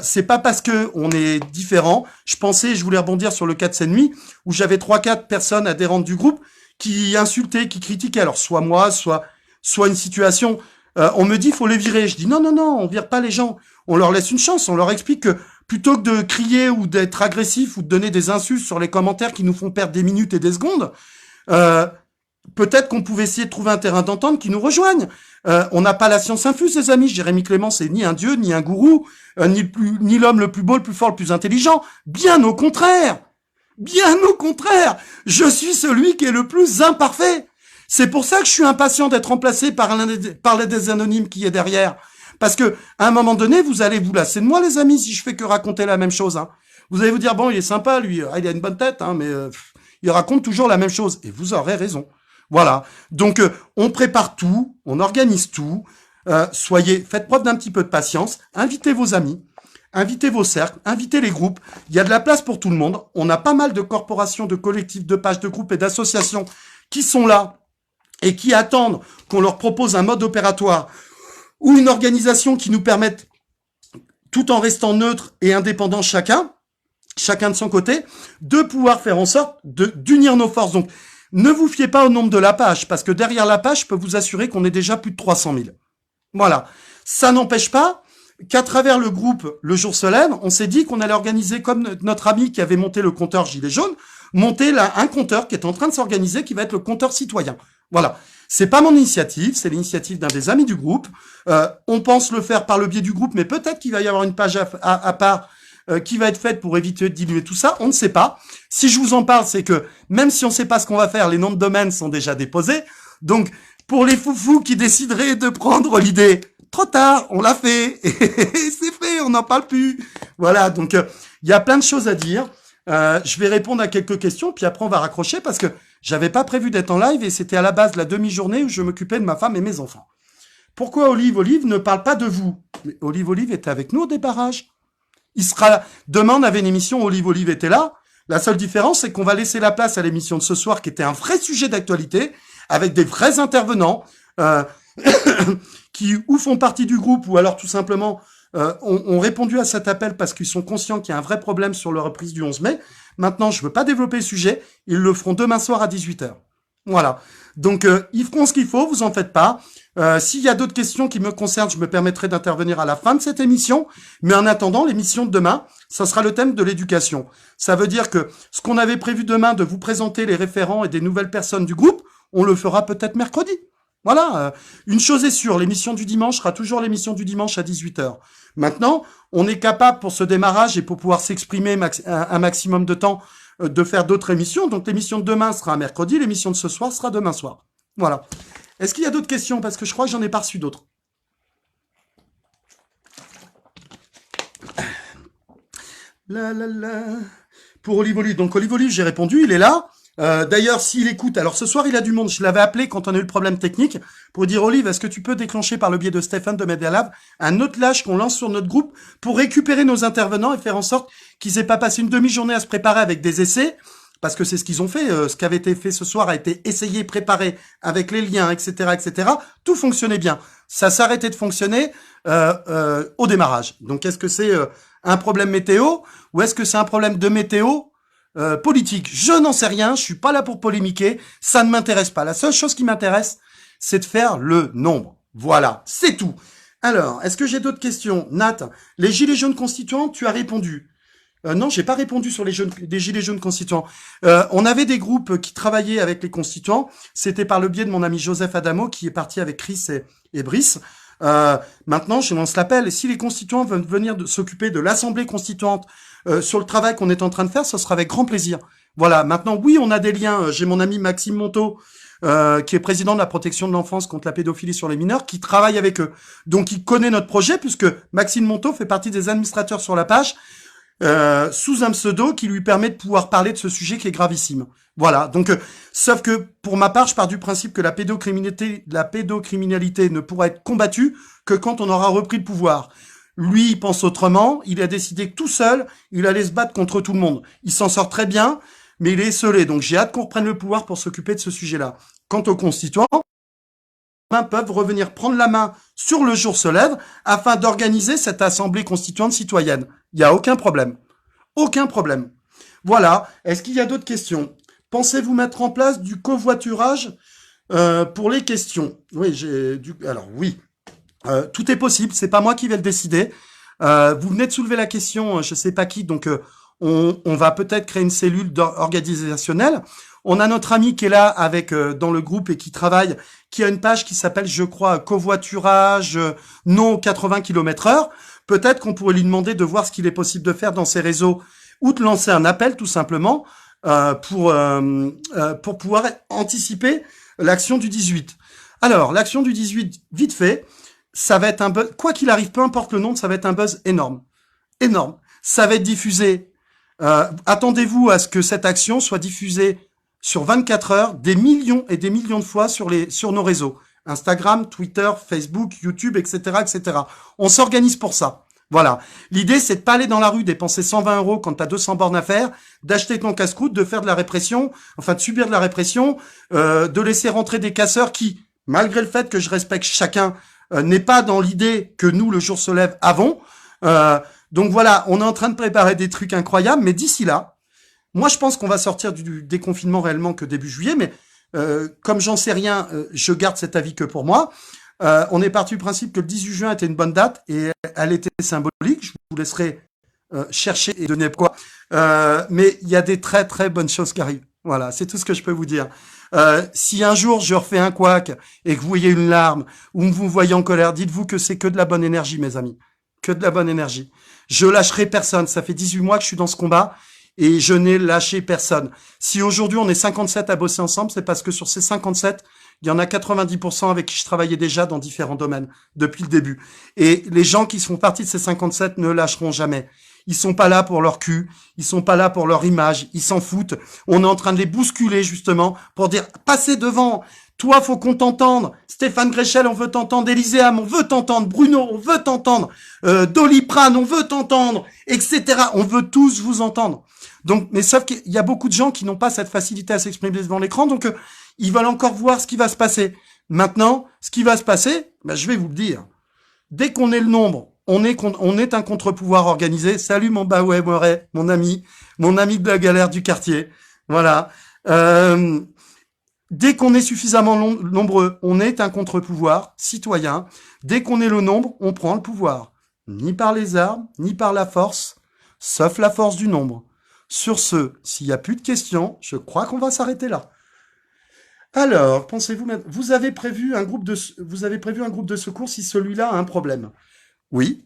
C'est pas parce que on est différent. Je voulais rebondir sur le cas de cette nuit, où j'avais 3-4 personnes adhérentes du groupe qui insultaient, qui critiquaient. Alors, soit moi, soit une situation. On me dit, faut les virer. Je dis, non, on vire pas les gens. On leur laisse une chance. On leur explique que plutôt que de crier ou d'être agressif ou de donner des insultes sur les commentaires qui nous font perdre des minutes et des secondes, peut-être qu'on pouvait essayer de trouver un terrain d'entente qui nous rejoigne. On n'a pas la science infuse, les amis. Jérémy Clément, c'est ni un dieu, ni un gourou, ni l'homme le plus beau, le plus fort, le plus intelligent. Bien au contraire. Bien au contraire. Je suis celui qui est le plus imparfait. C'est pour ça que je suis impatient d'être remplacé par l'un des anonymes qui est derrière. Parce que, à un moment donné, vous allez vous lasser de moi, les amis, si je fais que raconter la même chose, hein. Vous allez vous dire, bon, il est sympa, lui, il a une bonne tête, hein, mais il raconte toujours la même chose. Et vous aurez raison. Voilà. Donc, on prépare tout, on organise tout. Faites preuve d'un petit peu de patience. Invitez vos amis, invitez vos cercles, invitez les groupes. Il y a de la place pour tout le monde. On a pas mal de corporations, de collectifs, de pages, de groupes et d'associations qui sont là et qui attendent qu'on leur propose un mode opératoire ou une organisation qui nous permette, tout en restant neutre et indépendant chacun de son côté, de pouvoir faire en sorte d'unir nos forces. Donc, ne vous fiez pas au nombre de la page, parce que derrière la page, je peux vous assurer qu'on est déjà plus de 300 000. Voilà. Ça n'empêche pas qu'à travers le groupe Le Jour se lève, on s'est dit qu'on allait organiser, comme notre ami qui avait monté le compteur Gilet jaune, monter là un compteur qui est en train de s'organiser, qui va être le compteur citoyen. Voilà. C'est pas mon initiative, c'est l'initiative d'un des amis du groupe. On pense le faire par le biais du groupe, mais peut-être qu'il va y avoir une page à part qui va être faite pour éviter de diluer tout ça. On ne sait pas. Si je vous en parle, c'est que même si on ne sait pas ce qu'on va faire, les noms de domaine sont déjà déposés. Donc, pour les foufous qui décideraient de prendre l'idée, trop tard, on l'a fait. Et c'est fait, on n'en parle plus. Voilà, donc il y a plein de choses à dire. Je vais répondre à quelques questions, puis après on va raccrocher parce que j'avais pas prévu d'être en live et c'était à la base la demi-journée où je m'occupais de ma femme et mes enfants. Pourquoi Olive ne parle pas de vous? Mais Olive était avec nous au débarrage. Demain, on avait une émission, Olive était là. La seule différence, c'est qu'on va laisser la place à l'émission de ce soir qui était un vrai sujet d'actualité avec des vrais intervenants qui ou font partie du groupe ou alors tout simplement ont répondu à cet appel parce qu'ils sont conscients qu'il y a un vrai problème sur la reprise du 11 mai. Maintenant, je veux pas développer le sujet. Ils le feront demain soir à 18h. Voilà. Donc, ils feront ce qu'il faut, vous en faites pas. S'il y a d'autres questions qui me concernent, je me permettrai d'intervenir à la fin de cette émission. Mais en attendant, l'émission de demain, ça sera le thème de l'éducation. Ça veut dire que ce qu'on avait prévu demain de vous présenter les référents et des nouvelles personnes du groupe, on le fera peut-être mercredi. Voilà, une chose est sûre, l'émission du dimanche sera toujours l'émission du dimanche à 18h. Maintenant, on est capable pour ce démarrage et pour pouvoir s'exprimer un maximum de temps de faire d'autres émissions. Donc l'émission de demain sera un mercredi, l'émission de ce soir sera demain soir. Voilà. Est-ce qu'il y a d'autres questions? Parce que je crois que j'en ai pas reçu d'autres. La la la. Pour Olivoli. Donc Olivoli, j'ai répondu, il est là. D'ailleurs, s'il écoute, alors ce soir il a du monde. Je l'avais appelé quand on a eu le problème technique pour dire Olive, est-ce que tu peux déclencher par le biais de Stéphane de Media Lab un autre lâche qu'on lance sur notre groupe pour récupérer nos intervenants et faire en sorte qu'ils aient pas passé une demi-journée à se préparer avec des essais, parce que c'est ce qu'ils ont fait. Ce qui avait été fait ce soir a été essayé, préparé avec les liens, etc., etc. Tout fonctionnait bien. Ça s'arrêtait de fonctionner au démarrage. Donc, est-ce que c'est un problème météo ou est-ce que c'est un problème de météo politique? Je n'en sais rien, je suis pas là pour polémiquer, ça ne m'intéresse pas. La seule chose qui m'intéresse, c'est de faire le nombre. Voilà, c'est tout. Alors, est-ce que j'ai d'autres questions? Nat, les gilets jaunes constituants, tu as répondu. Non, j'ai pas répondu sur les gilets jaunes constituants. On avait des groupes qui travaillaient avec les constituants. C'était par le biais de mon ami Joseph Adamo qui est parti avec Chris et Brice. Maintenant, je lance l'appel. Si les constituants veulent venir s'occuper de l'Assemblée constituante sur le travail qu'on est en train de faire, ce sera avec grand plaisir. Voilà. Maintenant, oui, on a des liens. J'ai mon ami Maxime Monteau, qui est président de la protection de l'enfance contre la pédophilie sur les mineurs, qui travaille avec eux. Donc, il connaît notre projet puisque Maxime Monteau fait partie des administrateurs sur la page. Sous un pseudo qui lui permet de pouvoir parler de ce sujet qui est gravissime. Voilà. Donc, sauf que pour ma part, je pars du principe que la pédocriminalité ne pourra être combattue que quand on aura repris le pouvoir. Lui, il pense autrement. Il a décidé que tout seul, il allait se battre contre tout le monde. Il s'en sort très bien, mais il est esseulé. Donc, j'ai hâte qu'on reprenne le pouvoir pour s'occuper de ce sujet-là. Quant aux constituants, peuvent revenir prendre la main sur le jour se lève afin d'organiser cette assemblée constituante citoyenne. Il n'y a aucun problème. Aucun problème. Voilà. Est-ce qu'il y a d'autres questions? Pensez-vous mettre en place du covoiturage pour les questions? Oui, alors oui. Tout est possible. C'est pas moi qui vais le décider. Vous venez de soulever la question, je sais pas qui, donc on va peut-être créer une cellule organisationnelle. On a notre ami qui est là avec dans le groupe et qui travaille, qui a une page qui s'appelle, je crois, covoiturage non 80 km/h. Peut-être qu'on pourrait lui demander de voir ce qu'il est possible de faire dans ses réseaux ou de lancer un appel tout simplement pour pouvoir anticiper l'action du 18. Alors, l'action du 18, vite fait, ça va être un buzz, quoi qu'il arrive, peu importe le nombre, ça va être un buzz énorme. Énorme. Ça va être diffusé. Attendez-vous à ce que cette action soit diffusée sur 24 heures, des millions et des millions de fois sur nos réseaux. Instagram, Twitter, Facebook, YouTube, etc., etc. On s'organise pour ça. Voilà. L'idée, c'est de pas aller dans la rue, dépenser 120 € quand t'as 200 bornes à faire, d'acheter ton casse-croûte, de faire de la répression, enfin de subir de la répression, de laisser rentrer des casseurs qui, malgré le fait que je respecte chacun, n'est pas dans l'idée que nous, le jour se lève, avons. Donc voilà, on est en train de préparer des trucs incroyables, mais d'ici là, moi je pense qu'on va sortir du déconfinement réellement que début juillet, mais comme j'en sais rien, je garde cet avis que pour moi. On est parti du principe que le 18 juin était une bonne date et elle était symbolique. Je vous laisserai chercher et donner quoi. Mais il y a des très très bonnes choses qui arrivent. Voilà, c'est tout ce que je peux vous dire. Si un jour je refais un couac et que vous voyez une larme ou vous me voyez en colère, dites-vous que c'est que de la bonne énergie, mes amis. Que de la bonne énergie. Je lâcherai personne. Ça fait 18 mois que je suis dans ce combat et je n'ai lâché personne. Si aujourd'hui on est 57 à bosser ensemble, c'est parce que sur ces 57, il y en a 90% avec qui je travaillais déjà dans différents domaines depuis le début. Et les gens qui font partie de ces 57 ne lâcheront jamais. Ils sont pas là pour leur cul, ils sont pas là pour leur image, ils s'en foutent. On est en train de les bousculer justement pour dire passez devant. Toi, faut qu'on t'entende. Stéphane Gréchel, on veut t'entendre. Élyséam, on veut t'entendre. Bruno, on veut t'entendre. Doliprane, on veut t'entendre, etc. On veut tous vous entendre. Donc, mais sauf qu'il y a beaucoup de gens qui n'ont pas cette facilité à s'exprimer devant l'écran, donc ils veulent encore voir ce qui va se passer. Maintenant, ce qui va se passer, ben, je vais vous le dire. Dès qu'on est le nombre, on est un contre-pouvoir organisé. Salut mon Baoué Moret, mon ami de la galère du quartier. Voilà. Dès qu'on est suffisamment nombreux, on est un contre-pouvoir citoyen. Dès qu'on est le nombre, on prend le pouvoir. Ni par les armes, ni par la force, sauf la force du nombre. Sur ce, s'il n'y a plus de questions, je crois qu'on va s'arrêter là. Alors, pensez-vous, vous avez prévu un groupe de secours si celui-là a un problème? Oui,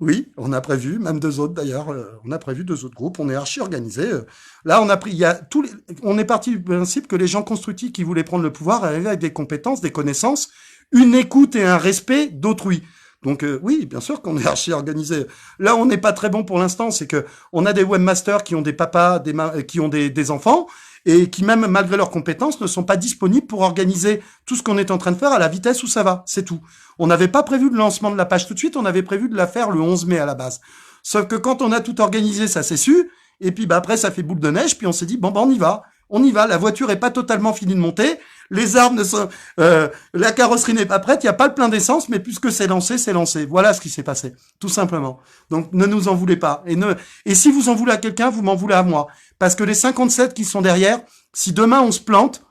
oui, on a prévu, même deux autres d'ailleurs, on a prévu deux autres groupes, on est archi organisé. Là, on a pris, il y a on est parti du principe que les gens constructifs qui voulaient prendre le pouvoir arrivaient avec des compétences, des connaissances, une écoute et un respect d'autrui. Donc oui, bien sûr qu'on est archi organisé. Là, on n'est pas très bon pour l'instant, c'est que on a des webmasters qui ont des papas, qui ont des enfants et qui même malgré leurs compétences ne sont pas disponibles pour organiser tout ce qu'on est en train de faire à la vitesse où ça va. C'est tout. On n'avait pas prévu le lancement de la page tout de suite, on avait prévu de la faire le 11 mai à la base. Sauf que quand on a tout organisé, ça s'est su, et puis bah après ça fait boule de neige, puis on s'est dit bon bah on y va. La voiture est pas totalement finie de monter, les arbres ne sont, la carrosserie n'est pas prête, il y a pas le plein d'essence, mais puisque c'est lancé, c'est lancé. Voilà ce qui s'est passé, tout simplement. Donc ne nous en voulez pas. Et si vous en voulez à quelqu'un, vous m'en voulez à moi, parce que les 57 qui sont derrière, si demain on se plante,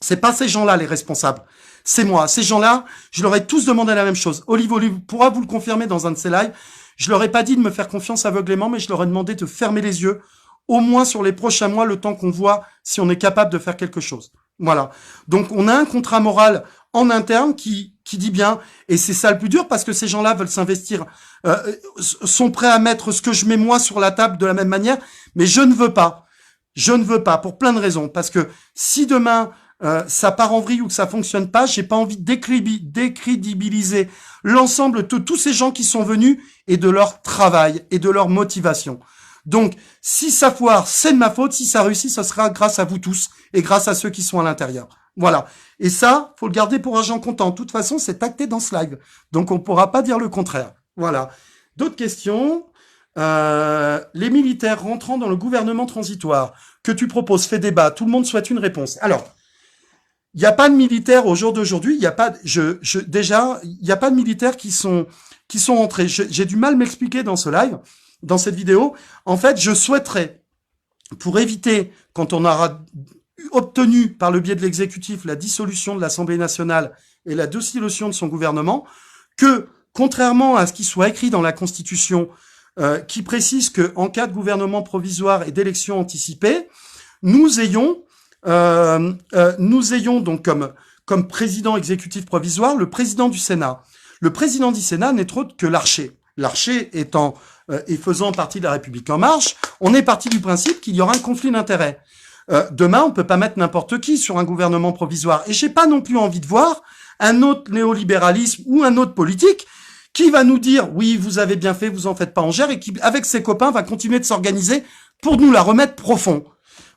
c'est pas ces gens-là les responsables. C'est moi. Ces gens-là, je leur ai tous demandé la même chose. Olive pourra vous le confirmer dans un de ses lives. Je leur ai pas dit de me faire confiance aveuglément, mais je leur ai demandé de fermer les yeux, au moins sur les prochains mois, le temps qu'on voit si on est capable de faire quelque chose. Voilà. Donc, on a un contrat moral en interne qui dit bien, et c'est ça le plus dur parce que ces gens-là veulent s'investir, sont prêts à mettre ce que je mets moi sur la table de la même manière, mais je ne veux pas. Je ne veux pas pour plein de raisons, parce que si demain ça part en vrille ou que ça fonctionne pas, j'ai pas envie de décrédibiliser l'ensemble de tous ces gens qui sont venus et de leur travail et de leur motivation. Donc, si ça foire, c'est de ma faute. Si ça réussit, ce sera grâce à vous tous et grâce à ceux qui sont à l'intérieur. Voilà. Et ça, faut le garder pour argent comptant. De toute façon, c'est acté dans ce live. Donc, on pourra pas dire le contraire. Voilà. D'autres questions? Les militaires rentrant dans le gouvernement transitoire que tu proposes fait débat. Tout le monde souhaite une réponse. Alors, il n'y a pas de militaires au jour d'aujourd'hui. Il n'y a pas, déjà, il n'y a pas de militaires qui sont rentrés. J'ai du mal à m'expliquer dans ce live, dans cette vidéo. En fait, je souhaiterais, pour éviter, quand on aura obtenu par le biais de l'exécutif la dissolution de l'Assemblée nationale et la dissolution de son gouvernement, que, contrairement à ce qui soit écrit dans la Constitution, qui précise que en cas de gouvernement provisoire et d'élection anticipée, nous ayons donc comme président exécutif provisoire le président du Sénat. Le président du Sénat n'est autre que l'archer. L'archer étant et faisant partie de la République en marche, on est parti du principe qu'il y aura un conflit d'intérêts. Demain, on peut pas mettre n'importe qui sur un gouvernement provisoire. Et j'ai pas non plus envie de voir un autre néolibéralisme ou un autre politique qui va nous dire oui, vous avez bien fait, vous en faites pas en gère, et qui, avec ses copains, va continuer de s'organiser pour nous la remettre profond.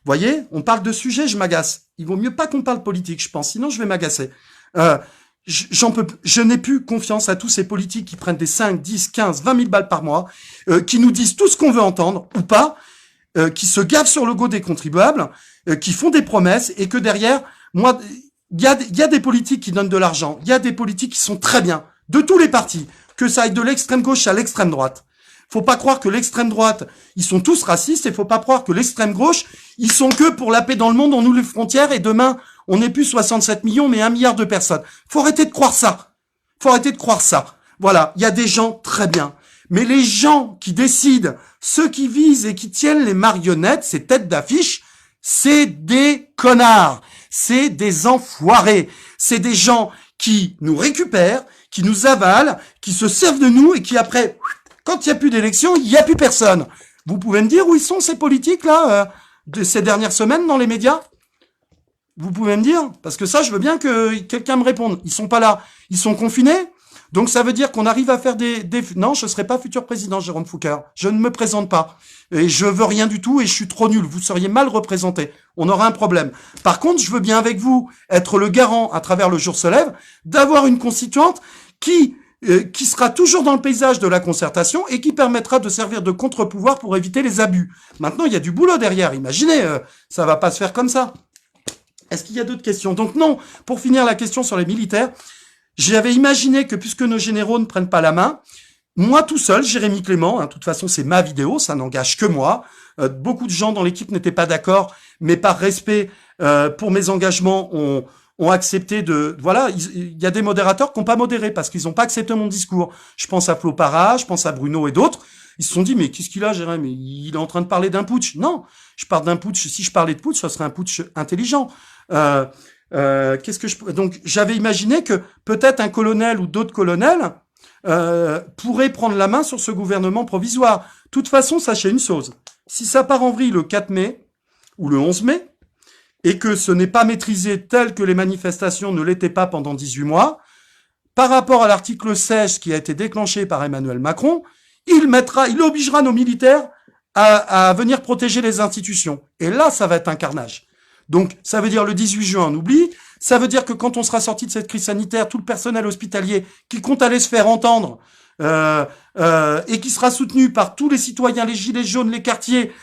Voyez, on parle de sujets, je m'agace. Il vaut mieux pas qu'on parle politique, je pense, sinon je vais m'agacer. Je n'ai plus confiance à tous ces politiques qui prennent des 5, 10, 15, 20 000 balles par mois, qui nous disent tout ce qu'on veut entendre, ou pas, qui se gavent sur le dos des contribuables, qui font des promesses, et que derrière, moi, il y a des politiques qui donnent de l'argent, il y a des politiques qui sont très bien, de tous les partis, que ça aille de l'extrême gauche à l'extrême droite. Faut pas croire que l'extrême droite, ils sont tous racistes, et faut pas croire que l'extrême gauche, ils sont que pour la paix dans le monde, on ouvre les frontières, et demain, on n'est plus 67 millions, mais 1 milliard de personnes. Faut arrêter de croire ça. Faut arrêter de croire ça. Voilà, il y a des gens très bien. Mais les gens qui décident, ceux qui visent et qui tiennent les marionnettes, ces têtes d'affiche, c'est des connards. C'est des enfoirés. C'est des gens qui nous récupèrent, qui nous avalent, qui se servent de nous et qui après, quand il n'y a plus d'élection, il n'y a plus personne. Vous pouvez me dire où ils sont ces politiques-là, de ces dernières semaines dans les médias? Vous pouvez me dire? Parce que ça, je veux bien que quelqu'un me réponde. Ils sont pas là. Ils sont confinés? Donc ça veut dire qu'on arrive à faire Non, je serai pas futur président, Jérôme Foucault. Je ne me présente pas. Et je veux rien du tout et je suis trop nul. Vous seriez mal représenté. On aura un problème. Par contre, je veux bien avec vous être le garant, à travers le jour se lève, d'avoir une constituante qui sera toujours dans le paysage de la concertation et qui permettra de servir de contre-pouvoir pour éviter les abus. Maintenant, il y a du boulot derrière. Imaginez, ça va pas se faire comme ça. Est-ce qu'il y a d'autres questions? Donc non, pour finir la question sur les militaires, j'avais imaginé que puisque nos généraux ne prennent pas la main, moi tout seul, Jérémy Clément, de toute façon c'est ma vidéo, ça n'engage que moi, beaucoup de gens dans l'équipe n'étaient pas d'accord, mais par respect pour mes engagements, ont accepté de... Voilà, il y a des modérateurs qui n'ont pas modéré parce qu'ils n'ont pas accepté mon discours. Je pense à Flo Parra, je pense à Bruno et d'autres. Ils se sont dit, mais qu'est-ce qu'il a, Jérémy? Il est en train de parler d'un putsch. Non, je parle d'un putsch. Si je parlais de putsch, ce serait un putsch intelligent. Qu'est-ce que je donc j'avais imaginé que peut-être un colonel ou d'autres colonels pourraient prendre la main sur ce gouvernement provisoire. De toute façon, sachez une chose, si ça part en vrille le 4 mai ou le 11 mai, et que ce n'est pas maîtrisé tel que les manifestations ne l'étaient pas pendant 18 mois, par rapport à l'article 16 qui a été déclenché par Emmanuel Macron, il obligera nos militaires à venir protéger les institutions. Et là, ça va être un carnage. Donc, ça veut dire le 18 juin, on oublie. Ça veut dire que quand on sera sorti de cette crise sanitaire, tout le personnel hospitalier qui compte aller se faire entendre et qui sera soutenu par tous les citoyens, les gilets jaunes, les quartiers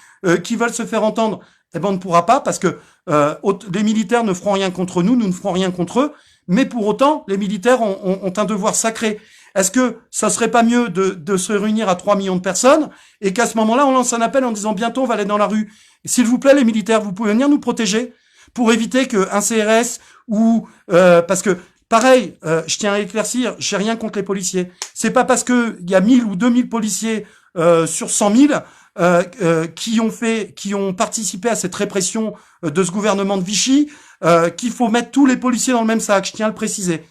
qui veulent se faire entendre, eh ben on ne pourra pas parce que les militaires ne feront rien contre nous, nous ne ferons rien contre eux. Mais pour autant, les militaires ont un devoir sacré. Est-ce que ça serait pas mieux de se réunir à 3 millions de personnes et qu'à ce moment-là, on lance un appel en disant bientôt on va aller dans la rue. S'il vous plaît, les militaires, vous pouvez venir nous protéger pour éviter qu'un CRS ou parce que pareil, je tiens à éclaircir, j'ai rien contre les policiers. C'est pas parce que il y a 1000 ou 2000 policiers sur 100 000 qui ont participé à cette répression de ce gouvernement de Vichy qu'il faut mettre tous les policiers dans le même sac. Je tiens à le préciser.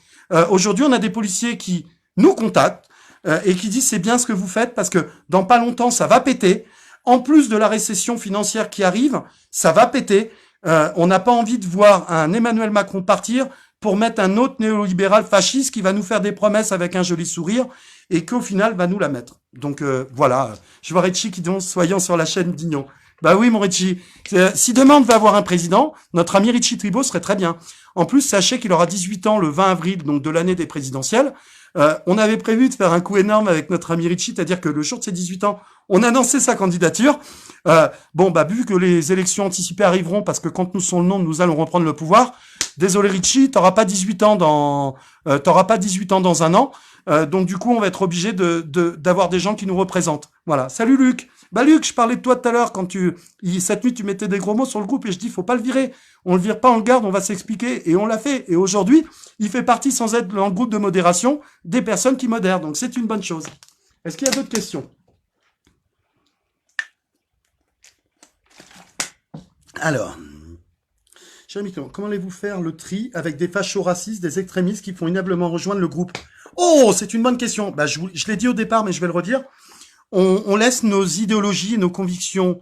Aujourd'hui, on a des policiers qui nous contactent et qui disent c'est bien ce que vous faites parce que dans pas longtemps ça va péter. En plus de la récession financière qui arrive, ça va péter. On n'a pas envie de voir un Emmanuel Macron partir pour mettre un autre néolibéral fasciste qui va nous faire des promesses avec un joli sourire et qu'au final va nous la mettre. Donc voilà, je vois Richie qui dit soyons sur la chaîne d'Ignon. Bah oui mon Richie, si demain on devait avoir un président, notre ami Richie Tribault serait très bien. En plus, sachez qu'il aura 18 ans le 20 avril, donc de l'année des présidentielles. On avait prévu de faire un coup énorme avec notre ami Richie, c'est-à-dire que le jour de ses 18 ans, on a annoncé sa candidature. Vu que les élections anticipées arriveront, parce que quand nous serons le nombre, nous allons reprendre le pouvoir. Désolé Richie, t'auras pas 18 ans dans un an. Donc du coup, on va être obligé d'avoir des gens qui nous représentent. Voilà. Salut Luc. Bah Luc, je parlais de toi tout à l'heure quand cette nuit tu mettais des gros mots sur le groupe et je dis faut pas le virer. On le vire pas, on le garde, on va s'expliquer et on l'a fait. Et aujourd'hui, il fait partie sans être dans le groupe de modération des personnes qui modèrent. Donc c'est une bonne chose. Est-ce qu'il y a d'autres questions? Alors, cher Mickey, comment allez-vous faire le tri avec des fachos racistes, des extrémistes qui font inablement rejoindre le groupe? Oh, c'est une bonne question. Bah, je l'ai dit au départ, mais je vais le redire. On laisse nos idéologies et nos convictions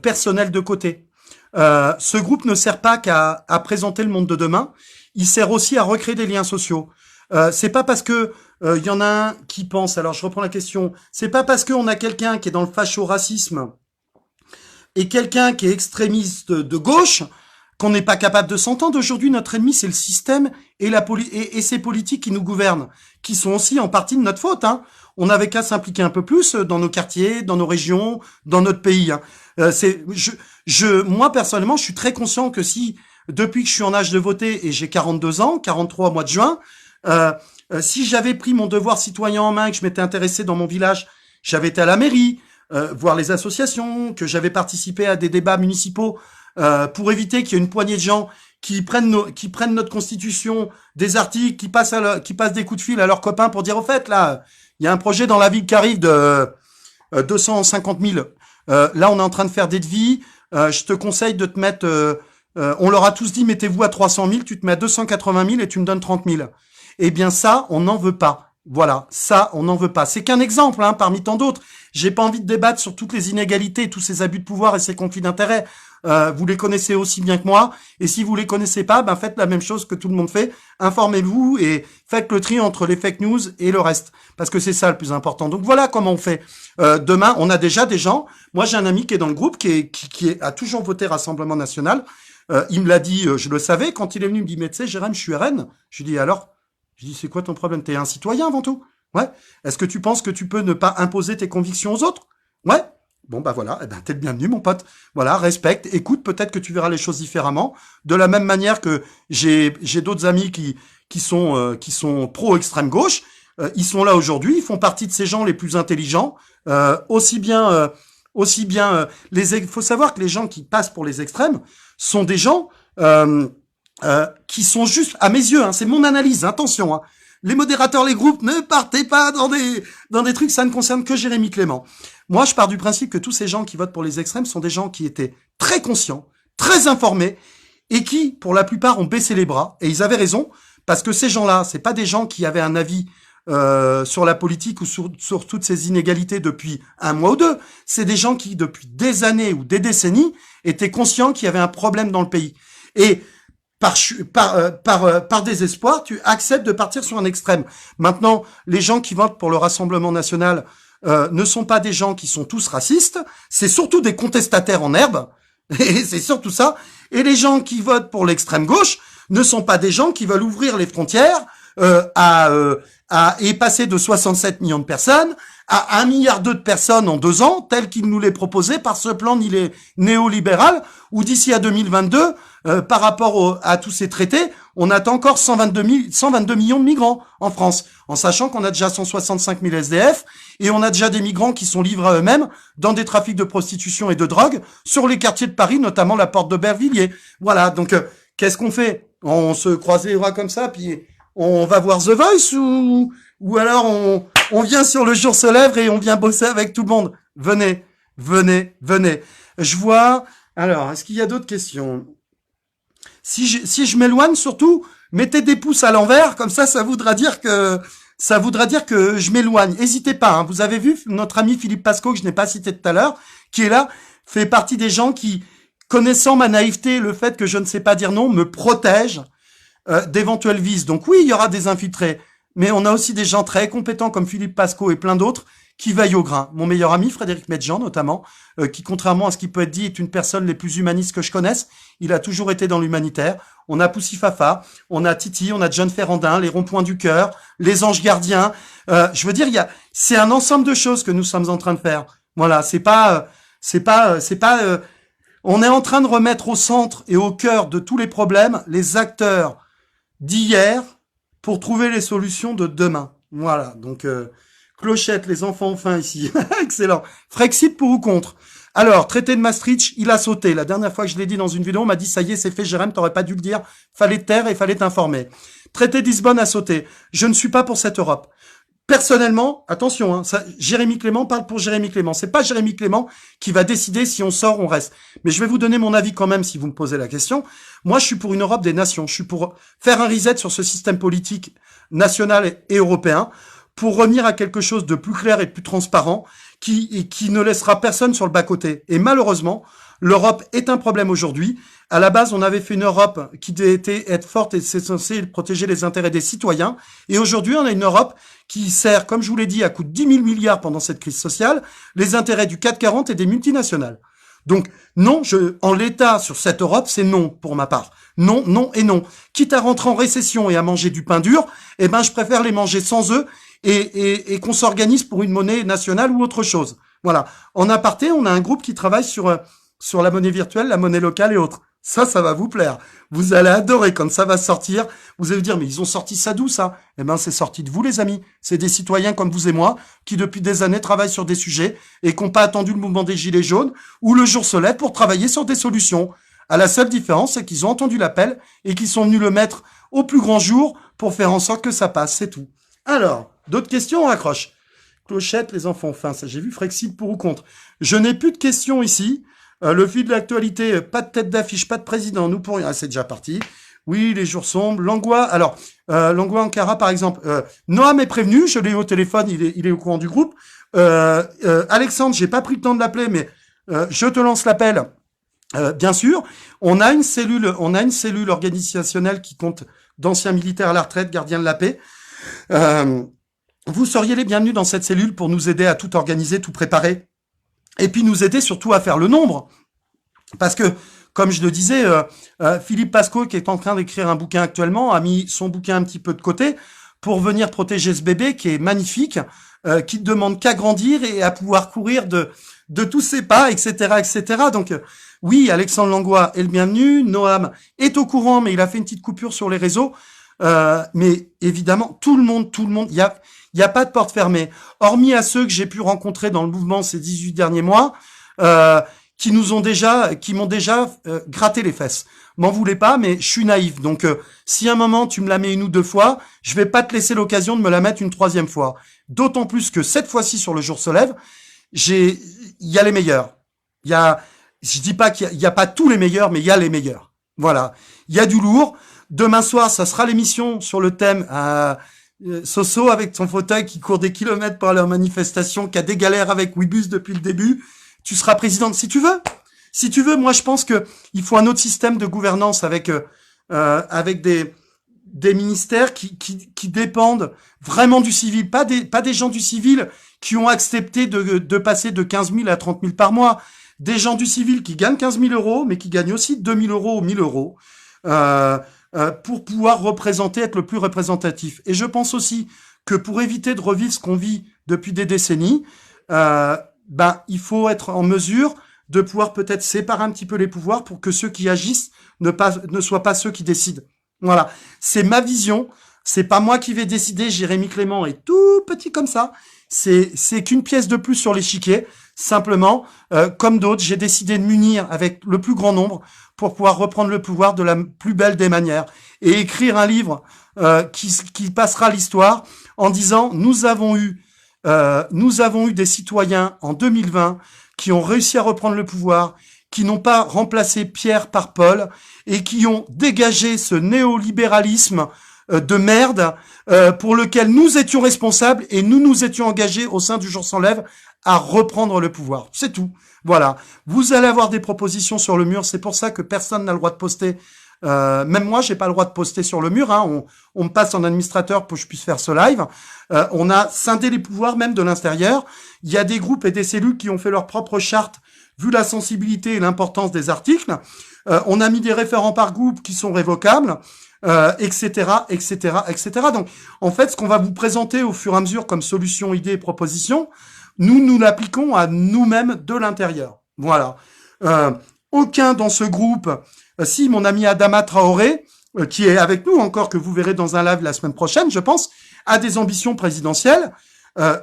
personnelles de côté. Ce groupe ne sert pas qu'à présenter le monde de demain. Il sert aussi à recréer des liens sociaux. C'est pas parce que y en a un qui pense. Alors, je reprends la question. C'est pas parce qu'on a quelqu'un qui est dans le facho-racisme et quelqu'un qui est extrémiste de gauche qu'on n'est pas capable de s'entendre. Aujourd'hui, notre ennemi, c'est le système et ces politiques qui nous gouvernent, qui sont aussi en partie de notre faute. Hein. On n'avait qu'à s'impliquer un peu plus dans nos quartiers, dans nos régions, dans notre pays. Hein. Moi, personnellement, je suis très conscient que si, depuis que je suis en âge de voter et j'ai 42 ans, 43 au mois de juin, si j'avais pris mon devoir citoyen en main et que je m'étais intéressé dans mon village, j'avais été à la mairie, voir les associations, que j'avais participé à des débats municipaux pour éviter qu'il y ait une poignée de gens qui prennent notre constitution, des articles, qui passent des coups de fil à leurs copains pour dire au fait là, il y a un projet dans la ville qui arrive de 250 000. Là, on est en train de faire des devis. Je te conseille de te mettre. On leur a tous dit mettez-vous à 300 000, tu te mets à 280 000 et tu me donnes 30 000. Eh bien ça, on n'en veut pas. Voilà, ça, on n'en veut pas. C'est qu'un exemple, hein, parmi tant d'autres. J'ai pas envie de débattre sur toutes les inégalités, tous ces abus de pouvoir et ces conflits d'intérêts. Vous les connaissez aussi bien que moi. Et si vous les connaissez pas, ben faites la même chose que tout le monde fait. Informez-vous et faites le tri entre les fake news et le reste. Parce que c'est ça le plus important. Donc voilà comment on fait. Demain, on a déjà des gens. Moi, j'ai un ami qui est dans le groupe, qui a toujours voté Rassemblement National. Il me l'a dit, je le savais. Quand il est venu, il me dit, mais tu sais, Jérém, je suis RN. Je lui dis, alors? Je dis, c'est quoi ton problème? T'es un citoyen avant tout? Ouais. Est-ce que tu penses que tu peux ne pas imposer tes convictions aux autres? Ouais. Bon, bah voilà, eh ben, t'es le bienvenu, mon pote. Voilà, respecte, écoute, peut-être que tu verras les choses différemment. De la même manière que j'ai d'autres amis qui sont pro-extrême gauche. Ils sont là aujourd'hui, ils font partie de ces gens les plus intelligents. Faut savoir que les gens qui passent pour les extrêmes sont des gens qui sont juste, à mes yeux, hein, c'est mon analyse, attention, hein, les modérateurs, les groupes, ne partez pas dans des trucs, ça ne concerne que Jérémy Clément. Moi, je pars du principe que tous ces gens qui votent pour les extrêmes sont des gens qui étaient très conscients, très informés, et qui, pour la plupart, ont baissé les bras. Et ils avaient raison, parce que ces gens-là, c'est pas des gens qui avaient un avis sur la politique ou sur toutes ces inégalités depuis un mois ou deux. C'est des gens qui, depuis des années ou des décennies, étaient conscients qu'il y avait un problème dans le pays. Et par désespoir, tu acceptes de partir sur un extrême. Maintenant, les gens qui votent pour le Rassemblement national ne sont pas des gens qui sont tous racistes, c'est surtout des contestataires en herbe, et c'est surtout ça. Et les gens qui votent pour l'extrême gauche ne sont pas des gens qui veulent ouvrir les frontières et passer de 67 millions de personnes à 1,2 milliard de personnes en 2 ans, tel qu'il nous l'est proposé par ce plan néolibéral, où d'ici à 2022, par rapport à tous ces traités, on attend encore 122 millions de migrants en France, en sachant qu'on a déjà 165 000 SDF, et on a déjà des migrants qui sont livrés à eux-mêmes dans des trafics de prostitution et de drogue sur les quartiers de Paris, notamment la porte d'Aubervilliers. Voilà, donc qu'est-ce qu'on fait? On se croise les bras comme ça, puis on va voir The Voice, ou alors on vient sur Le Jour se lève et on vient bosser avec tout le monde. Venez, venez, venez. Je vois... Alors, est-ce qu'il y a d'autres questions? Si je m'éloigne, surtout, mettez des pouces à l'envers, comme ça voudra dire que je m'éloigne. N'hésitez pas, hein. Vous avez vu notre ami Philippe Pasco, que je n'ai pas cité tout à l'heure, qui est là, fait partie des gens qui, connaissant ma naïveté, le fait que je ne sais pas dire non, me protège d'éventuels vices. Donc oui, il y aura des infiltrés, mais on a aussi des gens très compétents comme Philippe Pasco et plein d'autres qui veillent au grain. Mon meilleur ami, Frédéric Medjean notamment, qui contrairement à ce qui peut être dit, est une personne les plus humanistes que je connaisse. Il a toujours été dans l'humanitaire. On a Poussy Fafa, on a Titi, on a John Ferrandin, les ronds-points du cœur, les anges gardiens. Je veux dire, c'est un ensemble de choses que nous sommes en train de faire. Voilà, on est en train de remettre au centre et au cœur de tous les problèmes les acteurs d'hier pour trouver les solutions de demain. Voilà, donc Clochette, les enfants ont faim ici. Excellent. Frexit pour ou contre? Alors, traité de Maastricht, il a sauté. La dernière fois que je l'ai dit dans une vidéo, on m'a dit, ça y est, c'est fait, Jérém, t'aurais pas dû le dire. Fallait te taire et fallait t'informer. Traité de Lisbonne a sauté. Je ne suis pas pour cette Europe. Personnellement, attention, hein, Jérémy Clément parle pour Jérémy Clément. C'est pas Jérémy Clément qui va décider si on sort, on reste. Mais je vais vous donner mon avis quand même si vous me posez la question. Moi, je suis pour une Europe des nations. Je suis pour faire un reset sur ce système politique national et européen pour revenir à quelque chose de plus clair et de plus transparent qui ne laissera personne sur le bas-côté. Et malheureusement, l'Europe est un problème aujourd'hui. À la base, on avait fait une Europe qui était être forte et c'est censé protéger les intérêts des citoyens. Et aujourd'hui, on a une Europe qui sert, comme je vous l'ai dit, à coût de 10 000 milliards pendant cette crise sociale, les intérêts du CAC 40 et des multinationales. Donc, non, en l'état, sur cette Europe, c'est non, pour ma part. Non, non et non. Quitte à rentrer en récession et à manger du pain dur, eh ben, je préfère les manger sans œufs et qu'on s'organise pour une monnaie nationale ou autre chose. Voilà. En aparté, on a un groupe qui travaille sur la monnaie virtuelle, la monnaie locale et autres. Ça va vous plaire. Vous allez adorer quand ça va sortir. Vous allez vous dire, mais ils ont sorti ça d'où, ça? Eh ben, c'est sorti de vous, les amis. C'est des citoyens comme vous et moi, qui depuis des années travaillent sur des sujets et qui n'ont pas attendu le mouvement des Gilets jaunes ou le jour se lève pour travailler sur des solutions. À la seule différence, c'est qu'ils ont entendu l'appel et qu'ils sont venus le mettre au plus grand jour pour faire en sorte que ça passe. C'est tout. Alors, d'autres questions, on raccroche. Clochette, les enfants ont faim. Ça, j'ai vu Frexit pour ou contre. Je n'ai plus de questions ici. Le fil de l'actualité, pas de tête d'affiche, pas de président, nous pour rien. Ah, c'est déjà parti. Oui, les jours sombres. Langlois, alors, Langlois Ankara, par exemple. Noam est prévenu, je l'ai eu au téléphone, il est au courant du groupe. Alexandre, j'ai pas pris le temps de l'appeler, mais je te lance l'appel. Bien sûr, on a une cellule organisationnelle qui compte d'anciens militaires à la retraite, gardiens de la paix. Vous seriez les bienvenus dans cette cellule pour nous aider à tout organiser, tout préparer. Et puis nous aider surtout à faire le nombre. Parce que, comme je le disais, Philippe Pasco, qui est en train d'écrire un bouquin actuellement, a mis son bouquin un petit peu de côté pour venir protéger ce bébé qui est magnifique, qui ne demande qu'à grandir et à pouvoir courir de tous ses pas, etc., etc. Donc, oui, Alexandre Langlois est le bienvenu. Noam est au courant, mais il a fait une petite coupure sur les réseaux. Mais évidemment, tout le monde, il n'y a pas de porte fermée. Hormis à ceux que j'ai pu rencontrer dans le mouvement ces 18 derniers mois, qui m'ont déjà gratté les fesses. M'en voulez pas, mais je suis naïf. Donc, si à un moment tu me la mets une ou deux fois, je vais pas te laisser l'occasion de me la mettre une troisième fois. D'autant plus que cette fois-ci sur le jour se lève, il y a les meilleurs. Je dis pas qu'il y a pas tous les meilleurs, mais il y a les meilleurs. Voilà. Il y a du lourd. Demain soir, ça sera l'émission sur le thème Soso avec son fauteuil qui court des kilomètres pour aller en manifestation, qui a des galères avec Webus depuis le début. Tu seras présidente si tu veux. Si tu veux, moi je pense que il faut un autre système de gouvernance avec des ministères qui dépendent vraiment du civil, pas des gens du civil qui ont accepté de passer de 15 000 à 30 000 par mois, des gens du civil qui gagnent 15 000 euros, mais qui gagnent aussi 2 000 euros ou 1 000 euros, pour pouvoir représenter, être le plus représentatif. Et je pense aussi que pour éviter de revivre ce qu'on vit depuis des décennies, il faut être en mesure de pouvoir peut-être séparer un petit peu les pouvoirs pour que ceux qui agissent ne soient pas ceux qui décident. Voilà, c'est ma vision. C'est pas moi qui vais décider. Jérémy Clément est tout petit comme ça. C'est qu'une pièce de plus sur l'échiquier. Simplement, comme d'autres, j'ai décidé de m'unir avec le plus grand nombre pour pouvoir reprendre le pouvoir de la plus belle des manières et écrire un livre qui passera l'histoire en disant nous avons eu des citoyens en 2020 qui ont réussi à reprendre le pouvoir, qui n'ont pas remplacé Pierre par Paul et qui ont dégagé ce néolibéralisme de merde pour lequel nous étions responsables et nous nous étions engagés au sein du Jour sans lève à reprendre le pouvoir. C'est tout. Voilà. Vous allez avoir des propositions sur le mur. C'est pour ça que personne n'a le droit de poster. Même moi, j'ai pas le droit de poster sur le mur. Hein. On me passe en administrateur pour que je puisse faire ce live. On a scindé les pouvoirs même de l'intérieur. Il y a des groupes et des cellules qui ont fait leur propre charte vu la sensibilité et l'importance des articles. On a mis des référents par groupe qui sont révocables, etc., etc., etc. Donc, en fait, ce qu'on va vous présenter au fur et à mesure comme solution, idée et proposition, nous l'appliquons à nous-mêmes de l'intérieur. Voilà. Aucun dans ce groupe, si mon ami Adama Traoré, qui est avec nous encore, que vous verrez dans un live la semaine prochaine, je pense, a des ambitions présidentielles.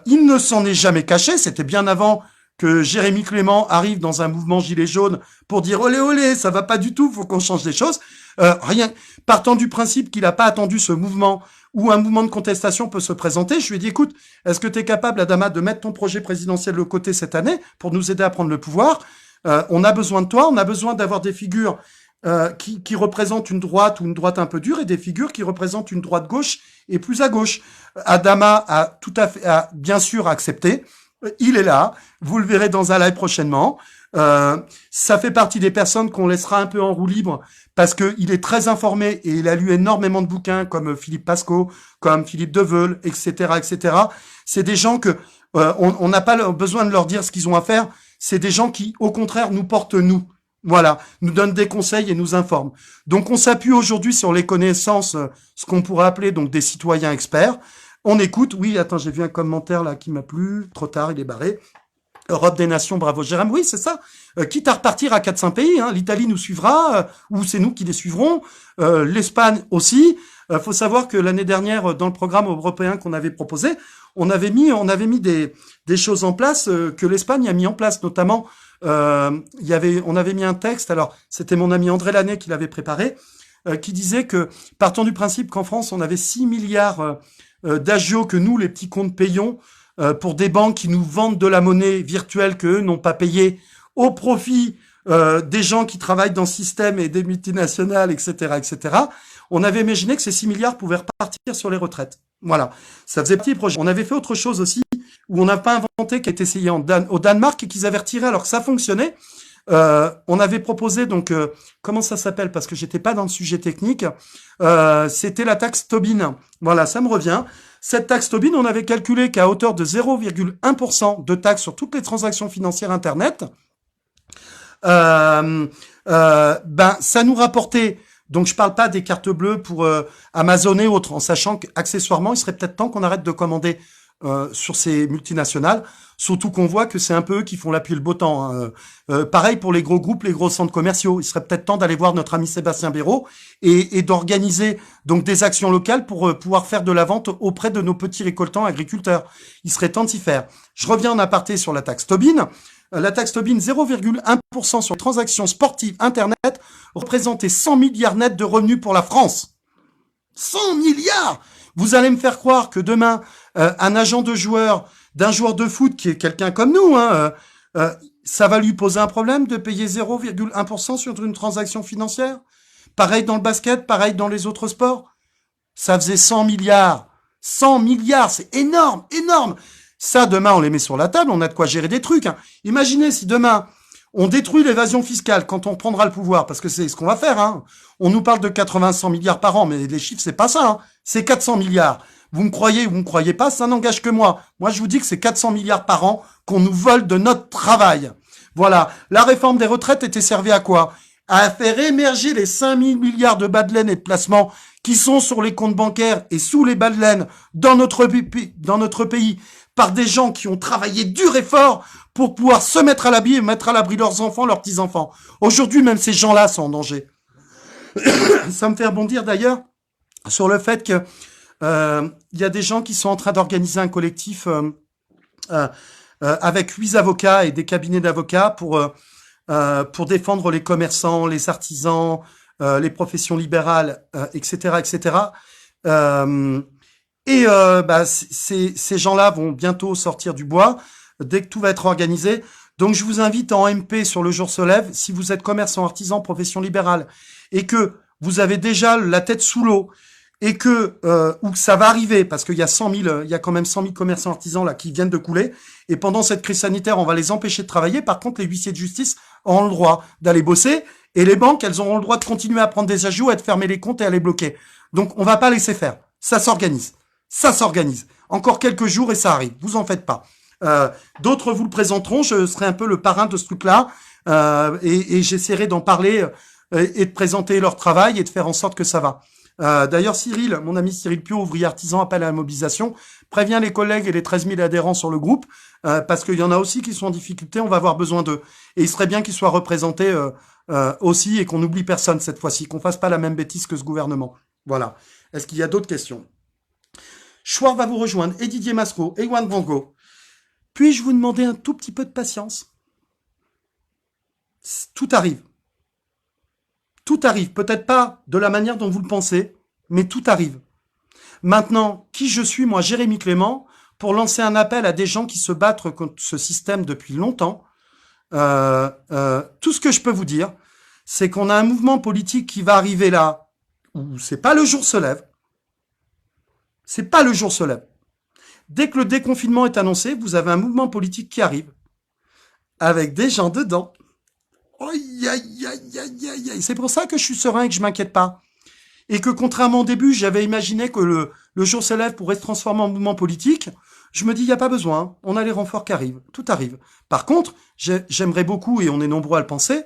Il ne s'en est jamais caché. C'était bien avant que Jérémy Clément arrive dans un mouvement gilet jaune pour dire olé olé, ça va pas du tout, faut qu'on change les choses. Rien, partant du principe qu'il n'a pas attendu ce mouvement où un mouvement de contestation peut se présenter, je lui ai dit écoute, est-ce que tu es capable, Adama, de mettre ton projet présidentiel de côté cette année pour nous aider à prendre le pouvoir? On a besoin de toi, on a besoin d'avoir des figures qui représentent une droite ou une droite un peu dure et des figures qui représentent une droite gauche et plus à gauche. Adama a bien sûr accepté. Il est là, vous le verrez dans un live prochainement. Ça fait partie des personnes qu'on laissera un peu en roue libre parce que il est très informé et il a lu énormément de bouquins comme Philippe Pasco, comme Philippe Deveul, etc., etc. C'est des gens que on n'a pas besoin de leur dire ce qu'ils ont à faire. C'est des gens qui, au contraire, nous portent nous. Voilà, nous donnent des conseils et nous informent. Donc, on s'appuie aujourd'hui sur les connaissances, ce qu'on pourrait appeler donc des citoyens experts. On écoute. Oui, attends, j'ai vu un commentaire là qui m'a plu. Trop tard, il est barré. Europe des Nations, bravo Jérôme. Oui, c'est ça. Quitte à repartir à 4-5 pays, hein. L'Italie nous suivra, ou c'est nous qui les suivrons. L'Espagne aussi. Faut savoir que l'année dernière, dans le programme européen qu'on avait proposé, on avait mis des choses en place que l'Espagne a mis en place, notamment. On avait mis un texte. Alors, c'était mon ami André Lannet qui l'avait préparé, qui disait que partant du principe qu'en France, on avait 6 milliards d'agios que nous, les petits comptes, payons pour des banques qui nous vendent de la monnaie virtuelle qu'eux n'ont pas payée au profit des gens qui travaillent dans ce système et des multinationales, etc., etc. On avait imaginé que ces 6 milliards pouvaient repartir sur les retraites. Voilà. Ça faisait partie du projet. On avait fait autre chose aussi, où on n'a pas inventé, qui a été essayé au Danemark et qu'ils avaient retiré alors que ça fonctionnait. On avait proposé donc comment ça s'appelle parce que j'étais pas dans le sujet technique. C'était la taxe Tobin. Voilà, ça me revient. Cette taxe Tobin, on avait calculé qu'à hauteur de 0,1% de taxe sur toutes les transactions financières Internet, ça nous rapportait. Donc je parle pas des cartes bleues pour Amazon et autres, en sachant qu'accessoirement, il serait peut-être temps qu'on arrête de commander sur ces multinationales, surtout qu'on voit que c'est un peu eux qui font la pluie et le beau temps. Hein. Pareil pour les gros groupes, les gros centres commerciaux. Il serait peut-être temps d'aller voir notre ami Sébastien Béraud et d'organiser donc des actions locales pour pouvoir faire de la vente auprès de nos petits récoltants agriculteurs. Il serait temps d'y faire. Je reviens en aparté sur la taxe Tobin. La taxe Tobin, 0,1% sur les transactions sportives Internet, représentait 100 milliards nets de revenus pour la France. 100 milliards! Vous allez me faire croire que demain, un agent d'un joueur de foot qui est quelqu'un comme nous, hein, ça va lui poser un problème de payer 0,1% sur une transaction financière? Pareil dans le basket, pareil dans les autres sports. Ça faisait 100 milliards. 100 milliards, c'est énorme, énorme. Ça, demain, on les met sur la table, on a de quoi gérer des trucs. Hein. Imaginez si demain, on détruit l'évasion fiscale quand on prendra le pouvoir, parce que c'est ce qu'on va faire. Hein. On nous parle de 80-100 milliards par an, mais les chiffres, c'est pas ça. Hein. C'est 400 milliards. Vous me croyez ou vous me croyez pas, ça n'engage que moi. Moi, je vous dis que c'est 400 milliards par an qu'on nous vole de notre travail. Voilà. La réforme des retraites était servie à quoi? À faire émerger les 5000 milliards de bas de laine et de placements qui sont sur les comptes bancaires et sous les bas de laine dans notre pays par des gens qui ont travaillé dur et fort pour pouvoir se mettre à l'abri et mettre à l'abri leurs enfants, leurs petits-enfants. Aujourd'hui, même ces gens-là sont en danger. Ça me fait rebondir d'ailleurs sur le fait que y a des gens qui sont en train d'organiser un collectif avec 8 avocats et des cabinets d'avocats pour défendre les commerçants, les artisans, les professions libérales, etc., etc. Ces gens-là vont bientôt sortir du bois dès que tout va être organisé. Donc, je vous invite en MP sur Le Jour se lève, si vous êtes commerçant, artisan, profession libérale, et que vous avez déjà la tête sous l'eau, et ou que ça va arriver, parce qu'il y a il y a quand même 100 000 commerçants artisans là qui viennent de couler, et pendant cette crise sanitaire, on va les empêcher de travailler. Par contre, les huissiers de justice auront le droit d'aller bosser, et les banques, elles auront le droit de continuer à prendre des ajouts, à te fermer les comptes et à les bloquer. Donc, on va pas laisser faire. Ça s'organise. Ça s'organise. Encore quelques jours et ça arrive. Vous en faites pas. D'autres vous le présenteront. Je serai un peu le parrain de ce truc-là, et j'essaierai d'en parler et de présenter leur travail et de faire en sorte que ça va. D'ailleurs, Cyril, mon ami Cyril Piot, ouvrier artisan, appelle à la mobilisation, prévient les collègues et les 13 000 adhérents sur le groupe, parce qu'il y en a aussi qui sont en difficulté, on va avoir besoin d'eux. Et il serait bien qu'ils soient représentés aussi et qu'on n'oublie personne cette fois-ci, qu'on fasse pas la même bêtise que ce gouvernement. Voilà. Est-ce qu'il y a d'autres questions? Chouard va vous rejoindre, et Didier Massereau, et Juan Branco. Puis-je vous demander un tout petit peu de patience? Tout arrive. Tout arrive, peut-être pas de la manière dont vous le pensez, mais tout arrive. Maintenant, qui je suis, moi, Jérémy Clément, pour lancer un appel à des gens qui se battent contre ce système depuis longtemps. Tout ce que je peux vous dire, c'est qu'on a un mouvement politique qui va arriver là, où c'est pas le jour se lève. C'est pas le jour se lève. Dès que le déconfinement est annoncé, vous avez un mouvement politique qui arrive, avec des gens dedans. Aïe, aïe, aïe, aïe, aïe, aïe. C'est pour ça que je suis serein et que je m'inquiète pas. Et que contrairement au début, j'avais imaginé que le jour se lève pourrait se transformer en mouvement politique. Je me dis, il n'y a pas besoin. On a les renforts qui arrivent. Tout arrive. Par contre, j'aimerais beaucoup, et on est nombreux à le penser,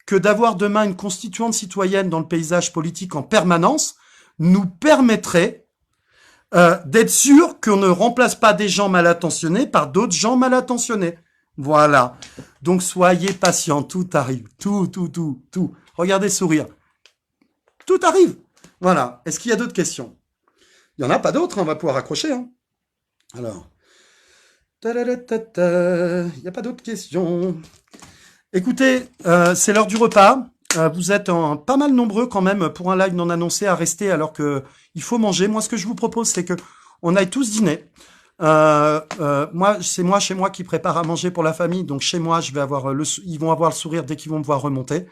que d'avoir demain une constituante citoyenne dans le paysage politique en permanence nous permettrait d'être sûr qu'on ne remplace pas des gens mal intentionnés par d'autres gens mal intentionnés. Voilà. Donc, soyez patients. Tout arrive. Tout. Regardez sourire. Tout arrive. Voilà. Est-ce qu'il y a d'autres questions? Il n'y en a pas d'autres. On va pouvoir accrocher. Hein. Alors. Il n'y a pas d'autres questions. Écoutez, c'est l'heure du repas. Vous êtes pas mal nombreux quand même pour un live non annoncé à rester alors que il faut manger. Moi, ce que je vous propose, c'est que on aille tous dîner. C'est moi chez moi qui prépare à manger pour la famille, donc chez moi je vais avoir ils vont avoir le sourire dès qu'ils vont me voir remonter.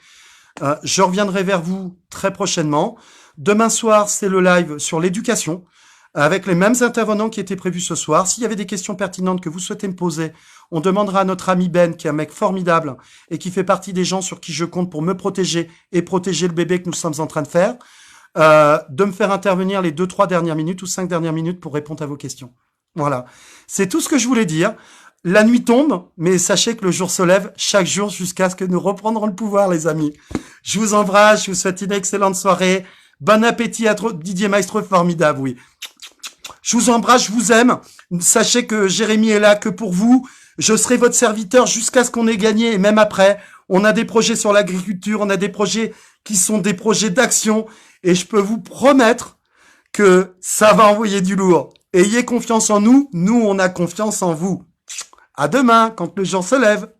Je reviendrai vers vous très prochainement. Demain soir, c'est le live sur l'éducation avec les mêmes intervenants qui étaient prévus ce soir. S'il y avait des questions pertinentes que vous souhaitez me poser, on demandera à notre ami Ben, qui est un mec formidable et qui fait partie des gens sur qui je compte pour me protéger et protéger le bébé que nous sommes en train de faire, de me faire intervenir les 2-3 dernières minutes ou 5 dernières minutes pour répondre à vos questions. Voilà. C'est tout ce que je voulais dire. La nuit tombe, mais sachez que le jour se lève chaque jour jusqu'à ce que nous reprendrons le pouvoir, les amis. Je vous embrasse, je vous souhaite une excellente soirée. Bon appétit à Didier Maistre, formidable, oui. Je vous embrasse, je vous aime. Sachez que Jérémy est là que pour vous. Je serai votre serviteur jusqu'à ce qu'on ait gagné et même après. On a des projets sur l'agriculture, on a des projets qui sont des projets d'action et je peux vous promettre que ça va envoyer du lourd. Ayez confiance en nous, nous on a confiance en vous. À demain, quand le jour se lève.